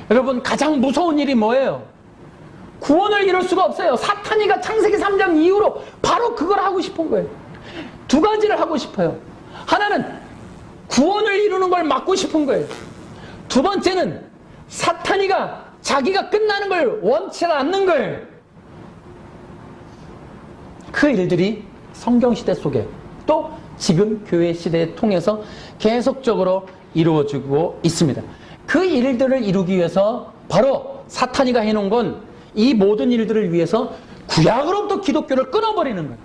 Speaker 1: 여러분, 가장 무서운 일이 뭐예요? 구원을 이룰 수가 없어요. 사탄이가 창세기 3장 이후로 바로 그걸 하고 싶은 거예요. 두 가지를 하고 싶어요. 하나는 구원을 이루는 걸 막고 싶은 거예요. 두 번째는 사탄이가 자기가 끝나는 걸 원치 않는 거예요. 그 일들이 성경시대 속에 또 지금 교회 시대에 통해서 계속적으로 이루어지고 있습니다. 그 일들을 이루기 위해서 바로 사탄이가 해놓은 건 이 모든 일들을 위해서 구약으로부터 기독교를 끊어버리는 거예요.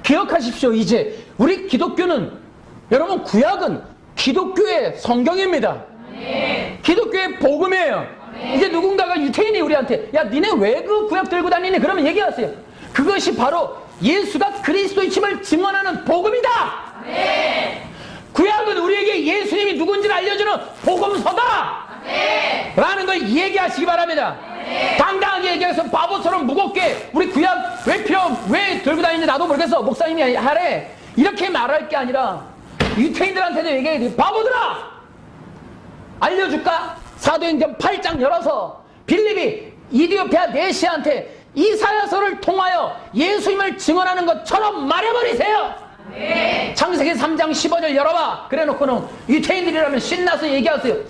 Speaker 1: 기억하십시오. 이제 우리 기독교는, 여러분, 구약은 기독교의 성경입니다. 기독교의 복음이에요. 이제 누군가가 유태인이 우리한테 야, 니네 왜 그 구약 들고 다니니? 그러면 얘기하세요. 그것이 바로 예수가 그리스도이심을 증언하는 복음이다. 구약은 우리에게 예수님이 누군지를 알려주는 복음서다 라는 걸 얘기하시기 바랍니다. 당당하게 얘기해서 바보처럼 무겁게 우리 구약 왜 들고 다니는지 나도 모르겠어, 목사님이 하래, 이렇게 말할 게 아니라 유태인들한테도 얘기해야 돼. 바보들아, 알려줄까? 사도행전 8장 열어서 빌립이 이디오피아 내시한테 이사야서를 통하여 예수님을 증언하는 것처럼 말해버리세요. 창세기 3장 15절 열어봐. 그래놓고는 유태인들이라면 신나서 얘기하세요.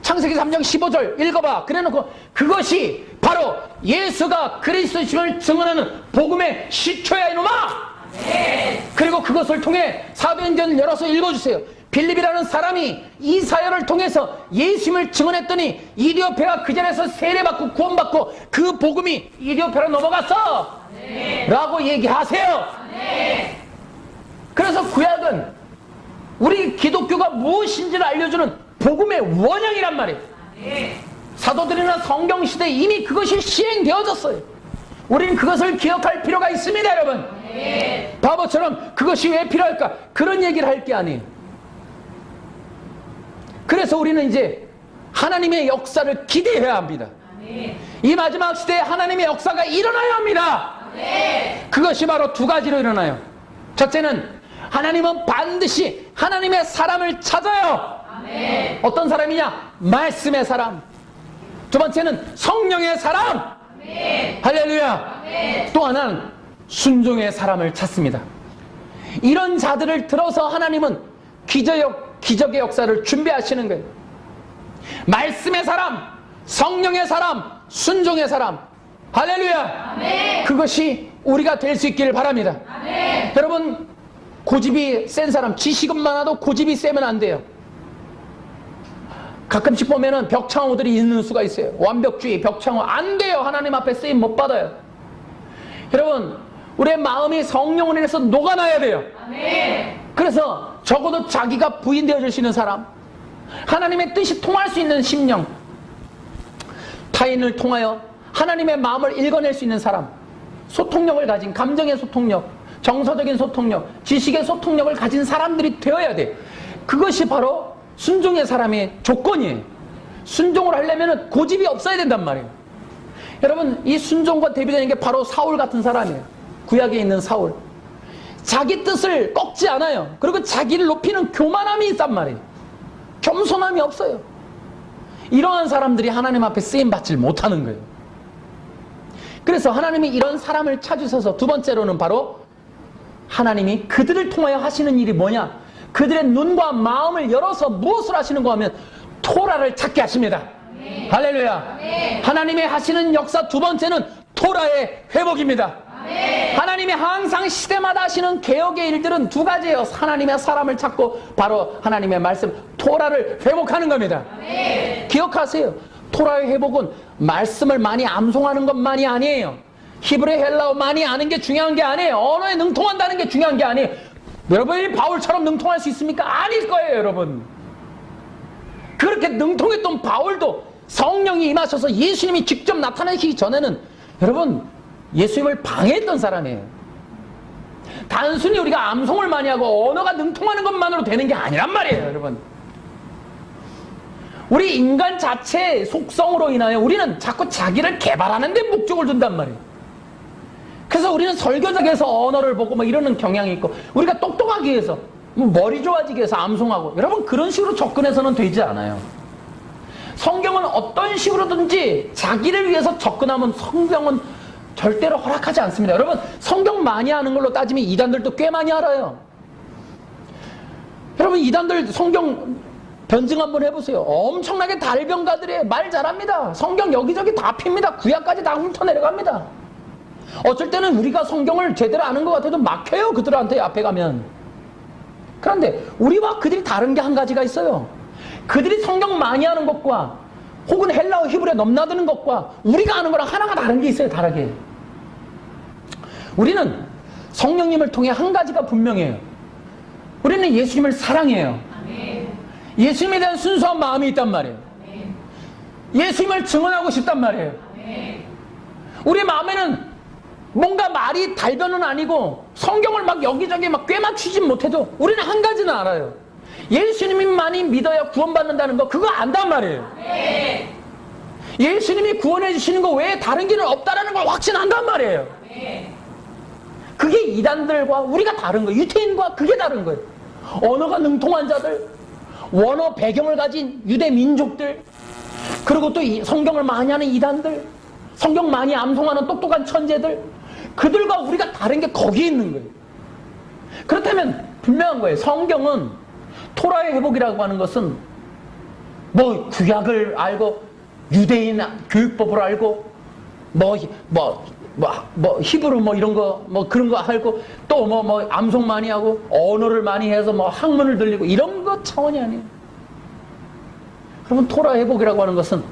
Speaker 1: 창세기 3장 15절 읽어봐. 그래놓고 그것이 바로 예수가 그리스도이심을 증언하는 복음의 시초야, 이놈아. 그리고 그것을 통해 사도행전을 열어서 읽어주세요. 빌립이라는 사람이 이사야를 통해서 예수님을 증언했더니 이디오페가 그 자리에서 세례받고 구원받고 그 복음이 이디오페로 넘어갔어 라고 얘기하세요. 그래서 구약은 우리 기독교가 무엇인지를 알려주는 복음의 원형이란 말이에요. 사도들이나 성경시대에 이미 그것이 시행되어졌어요. 우리는 그것을 기억할 필요가 있습니다, 여러분. 바보처럼 그것이 왜 필요할까? 그런 얘기를 할 게 아니에요. 그래서 우리는 이제 하나님의 역사를 기대해야 합니다. 이 마지막 시대에 하나님의 역사가 일어나야 합니다. 그것이 바로 두 가지로 일어나요. 첫째는 하나님은 반드시 하나님의 사람을 찾아요. 어떤 사람이냐? 말씀의 사람. 두 번째는 성령의 사람. 할렐루야. 또 하나는 순종의 사람을 찾습니다. 이런 자들을 들어서 하나님은 기적의 역사를 준비하시는 거예요. 말씀의 사람, 성령의 사람, 순종의 사람. 할렐루야. 그것이 우리가 될 수 있기를 바랍니다. 여러분, 고집이 센 사람, 지식은 많아도 고집이 세면 안 돼요. 가끔씩 보면은 벽창호들이 있는 수가 있어요. 완벽주의, 벽창호. 안 돼요. 하나님 앞에 쓰임 못 받아요. 여러분, 우리의 마음이 성령을 인해서 녹아나야 돼요. 아멘. 그래서 적어도 자기가 부인되어질 수 있는 사람, 하나님의 뜻이 통할 수 있는 심령, 타인을 통하여 하나님의 마음을 읽어낼 수 있는 사람, 소통력을 가진, 감정의 소통력, 정서적인 소통력, 지식의 소통력을 가진 사람들이 되어야 돼. 그것이 바로 순종의 사람의 조건이에요. 순종을 하려면 고집이 없어야 된단 말이에요. 여러분, 이 순종과 대비되는 게 바로 사울 같은 사람이에요. 구약에 있는 사울. 자기 뜻을 꺾지 않아요. 그리고 자기를 높이는 교만함이 있단 말이에요. 겸손함이 없어요. 이러한 사람들이 하나님 앞에 쓰임받지 못하는 거예요. 그래서 하나님이 이런 사람을 찾으셔서 두 번째로는 바로 하나님이 그들을 통하여 하시는 일이 뭐냐? 그들의 눈과 마음을 열어서 무엇을 하시는가 하면 토라를 찾게 하십니다. 아멘. 할렐루야. 아멘. 하나님의 하시는 역사 두 번째는 토라의 회복입니다. 아멘. 하나님이 항상 시대마다 하시는 개혁의 일들은 두 가지예요. 하나님의 사람을 찾고 바로 하나님의 말씀 토라를 회복하는 겁니다. 아멘. 기억하세요. 토라의 회복은 말씀을 많이 암송하는 것만이 아니에요. 히브리 헬라어 많이 아는 게 중요한 게 아니에요. 언어에 능통한다는 게 중요한 게 아니에요. 여러분이 바울처럼 능통할 수 있습니까? 아닐 거예요, 여러분. 그렇게 능통했던 바울도 성령이 임하셔서 예수님이 직접 나타나시기 전에는 여러분 예수님을 방해했던 사람이에요. 단순히 우리가 암송을 많이 하고 언어가 능통하는 것만으로 되는 게 아니란 말이에요, 여러분. 우리 인간 자체의 속성으로 인하여 우리는 자꾸 자기를 개발하는 데 목적을 둔단 말이에요. 그래서 우리는 설교적에서 언어를 보고 뭐 이러는 경향이 있고, 우리가 똑똑하기 위해서, 머리 좋아지기 위해서 암송하고, 여러분 그런 식으로 접근해서는 되지 않아요. 성경은 어떤 식으로든지 자기를 위해서 접근하면 성경은 절대로 허락하지 않습니다. 여러분 성경 많이 아는 걸로 따지면 이단들도 꽤 많이 알아요. 여러분 이단들 성경 변증 한번 해보세요. 엄청나게 달변가들이에요. 말 잘합니다. 성경 여기저기 다 핍니다. 구약까지 다 훑어내려갑니다. 어쩔 때는 우리가 성경을 제대로 아는 것 같아도 막혀요, 그들한테 앞에 가면. 그런데 우리와 그들이 다른 게 한 가지가 있어요. 그들이 성경 많이 아는 것과 혹은 헬라어 히브리에 넘나드는 것과 우리가 아는 거랑 하나가 다른 게 있어요, 다르게. 우리는 성령님을 통해 한 가지가 분명해요. 우리는 예수님을 사랑해요. 예수님에 대한 순수한 마음이 있단 말이에요. 예수님을 증언하고 싶단 말이에요. 우리 마음에는 뭔가 말이 달변은 아니고 성경을 막 여기저기 막 꿰맞추진 못해도 우리는 한 가지는 알아요. 예수님만이 믿어야 구원받는다는 거, 그거 안단 말이에요. 예수님이 구원해 주시는 거 외에 다른 길은 없다라는 걸 확신한단 말이에요. 그게 이단들과 우리가 다른 거예요. 유태인과 그게 다른 거예요. 언어가 능통한 자들, 원어 배경을 가진 유대 민족들, 그리고 또 성경을 많이 하는 이단들, 성경 많이 암송하는 똑똑한 천재들, 그들과 우리가 다른 게 거기에 있는 거예요. 그렇다면 분명한 거예요. 성경은 토라의 회복이라고 하는 것은 뭐 구약을 알고 유대인 교육법을 알고 히브리 뭐 이런 거 뭐 그런 거 알고 또 뭐 암송 많이 하고 언어를 많이 해서 뭐 학문을 들리고 이런 거 차원이 아니에요. 그러면 토라 회복이라고 하는 것은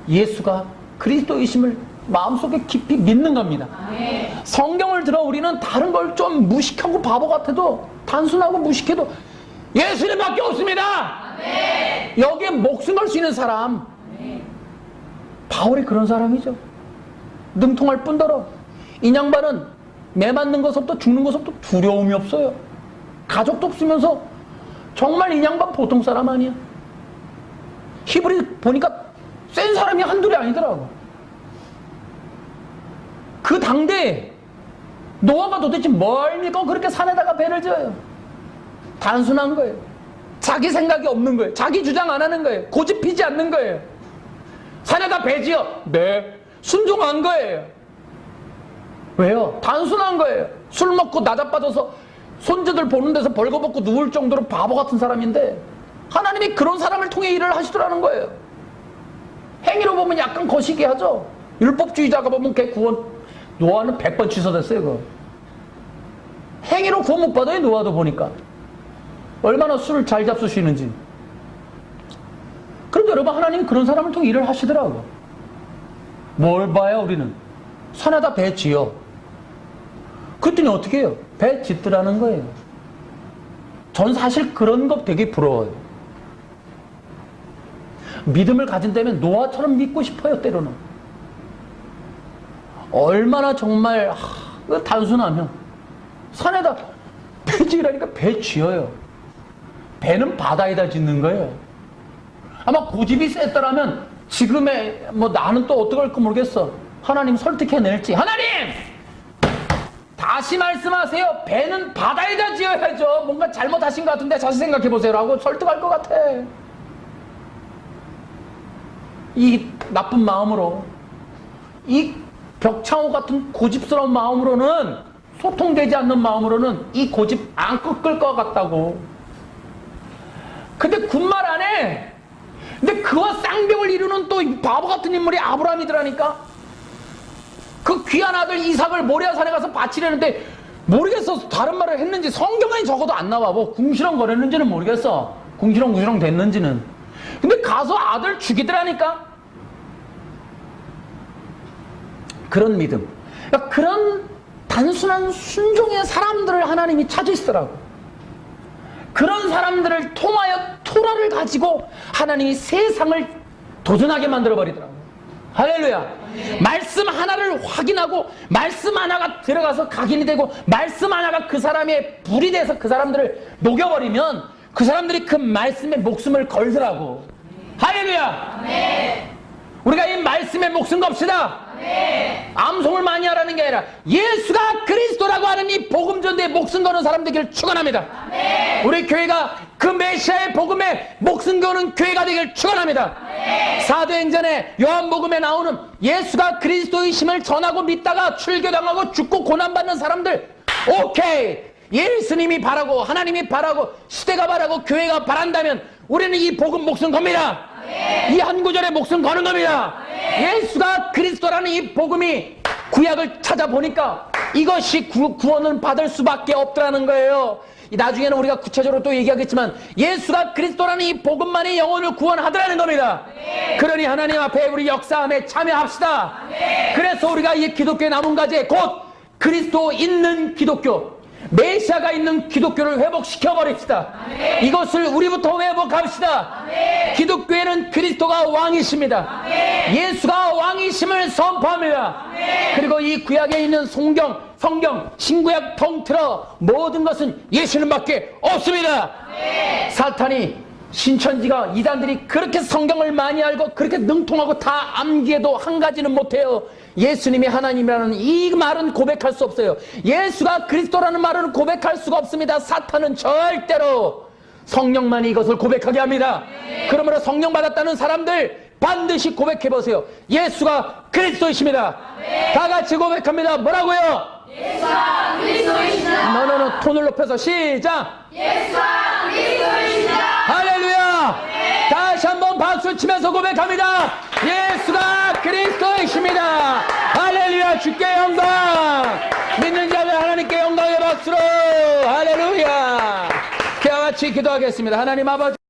Speaker 1: 예수가 그리스도이심을 마음속에 깊이 믿는 겁니다. 성경을 들어 우리는 다른 걸 좀 무식하고 바보 같아도, 단순하고 무식해도 예수님밖에 없습니다. 여기에 목숨 걸 수 있는 사람, 바울이 그런 사람이죠. 능통할 뿐더러 이 양반은 매 맞는 것부터 죽는 것부터 두려움이 없어요. 가족도 없으면서 정말 이 양반 보통 사람 아니야. 히브리 보니까 센 사람이 한둘이 아니더라고. 그 당대에 노아가 도대체 뭘 믿고 그렇게 산에다가 배를 지어요? 단순한 거예요. 자기 생각이 없는 거예요. 자기 주장 안 하는 거예요. 고집 피지 않는 거예요. 산에다 배 지어? 네. 순종한 거예요. 왜요? 단순한 거예요. 술 먹고 나자빠져서 손주들 보는 데서 벌거벗고 누울 정도로 바보 같은 사람인데 하나님이 그런 사람을 통해 일을 하시더라는 거예요. 행위로 보면 약간 거시기하죠. 율법주의자가 보면 걔 구원, 노아는 100번 취소됐어요. 그거. 행위로 구원 못 받아요. 노아도 보니까 얼마나 술을 잘 잡수시는지. 그런데 여러분, 하나님이 그런 사람을 통해 일을 하시더라고. 뭘 봐요? 우리는 산에다 배 지어. 그랬더니 어떻게 해요? 배 짓더라는 거예요. 전 사실 그런 거 되게 부러워요. 믿음을 가진다면 노아처럼 믿고 싶어요. 때로는 얼마나 정말 단순하면 산에다 배 지으라니까 배 지어요. 배는 바다에다 짓는 거예요. 아마 고집이 셌더라면 지금의 나는 또 어떻게 할까 모르겠어. 하나님 설득해낼지. 하나님! 다시 말씀하세요. 배는 바다에다 지어야죠. 뭔가 잘못하신 것 같은데 다시 생각해보세요 라고 설득할 것 같아. 이 나쁜 마음으로, 이 벽창호 같은 고집스러운 마음으로는, 소통되지 않는 마음으로는 이 고집 안 꺾을 것 같다고. 근데 군말 안 해. 근데 그와 쌍벽을 이루는 또 바보 같은 인물이 아브라함이더라니까. 그 귀한 아들 이삭을 모리아산에 가서 바치려는데 모르겠어. 다른 말을 했는지 성경에 적어도 안 나와. 뭐 궁시렁 거렸는지는 모르겠어. 궁시렁 됐는지는. 근데 가서 아들 죽이더라니까. 그런 믿음. 그러니까 그런 단순한 순종의 사람들을 하나님이 찾으시더라고. 그런 사람들을 통하여 토라를 가지고 하나님이 세상을 도전하게 만들어버리더라고요. 할렐루야. 말씀 하나를 확인하고 말씀 하나가 들어가서 각인이 되고 말씀 하나가 그 사람의 불이 돼서 그 사람들을 녹여버리면 그 사람들이 그 말씀에 목숨을 걸더라고. 할렐루야. 우리가 이 말씀에 목숨 겁시다. 암송을 많이 하라는 게 아니라 예수가 그리스도라고 하는 이 복음 전도에 목숨 거는 사람 되기를 축원합니다. 우리 교회가 그 메시아의 복음에 목숨 거는 교회가 되기를 축원합니다. 사도행전에 요한복음에 나오는 예수가 그리스도이심을 전하고 믿다가 출교당하고 죽고 고난받는 사람들, 오케이, 예수님이 바라고 하나님이 바라고 시대가 바라고 교회가 바란다면 우리는 이 복음 목숨 겁니다. 이 한 구절에 목숨 거는 겁니다. 예수가 그리스도라는 이 복음이 구약을 찾아보니까 이것이 구원을 받을 수밖에 없더라는 거예요. 나중에는 우리가 구체적으로 또 얘기하겠지만 예수가 그리스도라는 이 복음만이 영혼을 구원하더라는 겁니다. 그러니 하나님 앞에 우리 역사함에 참여합시다. 그래서 우리가 이 기독교의 남은 과제 곧 그리스도 있는 기독교, 메시아가 있는 기독교를 회복시켜버립시다. 이것을 우리부터 회복합시다. 기독교에는 그리스도가 왕이십니다. 예수가 왕이심을 선포합니다. 그리고 이 구약에 있는 성경, 신구약 통틀어 모든 것은 예수님밖에 없습니다. 사탄이 신천지가 이단들이 그렇게 성경을 많이 알고 그렇게 능통하고 다 암기해도 한 가지는 못해요. 예수님이 하나님이라는 이 말은 고백할 수 없어요. 예수가 그리스도라는 말은 고백할 수가 없습니다. 사탄은 절대로 성령만이 이것을 고백하게 합니다. 그러므로 성령 받았다는 사람들 반드시 고백해보세요. 예수가 그리스도이십니다. 다 같이 고백합니다. 뭐라고요?
Speaker 2: 예수가 그리스도이시다.
Speaker 1: 너는 톤을 높여서 시작.
Speaker 2: 예수가 그리스도이시다.
Speaker 1: 할렐루야. 다시 한번 박수 치면서 고백합니다. 예수가 그리스도이십니다. 할렐루야. 주께 영광. 믿는 자들 하나님께 영광의 박수로. 할렐루야. 그와 같이 기도하겠습니다. 하나님 아버지.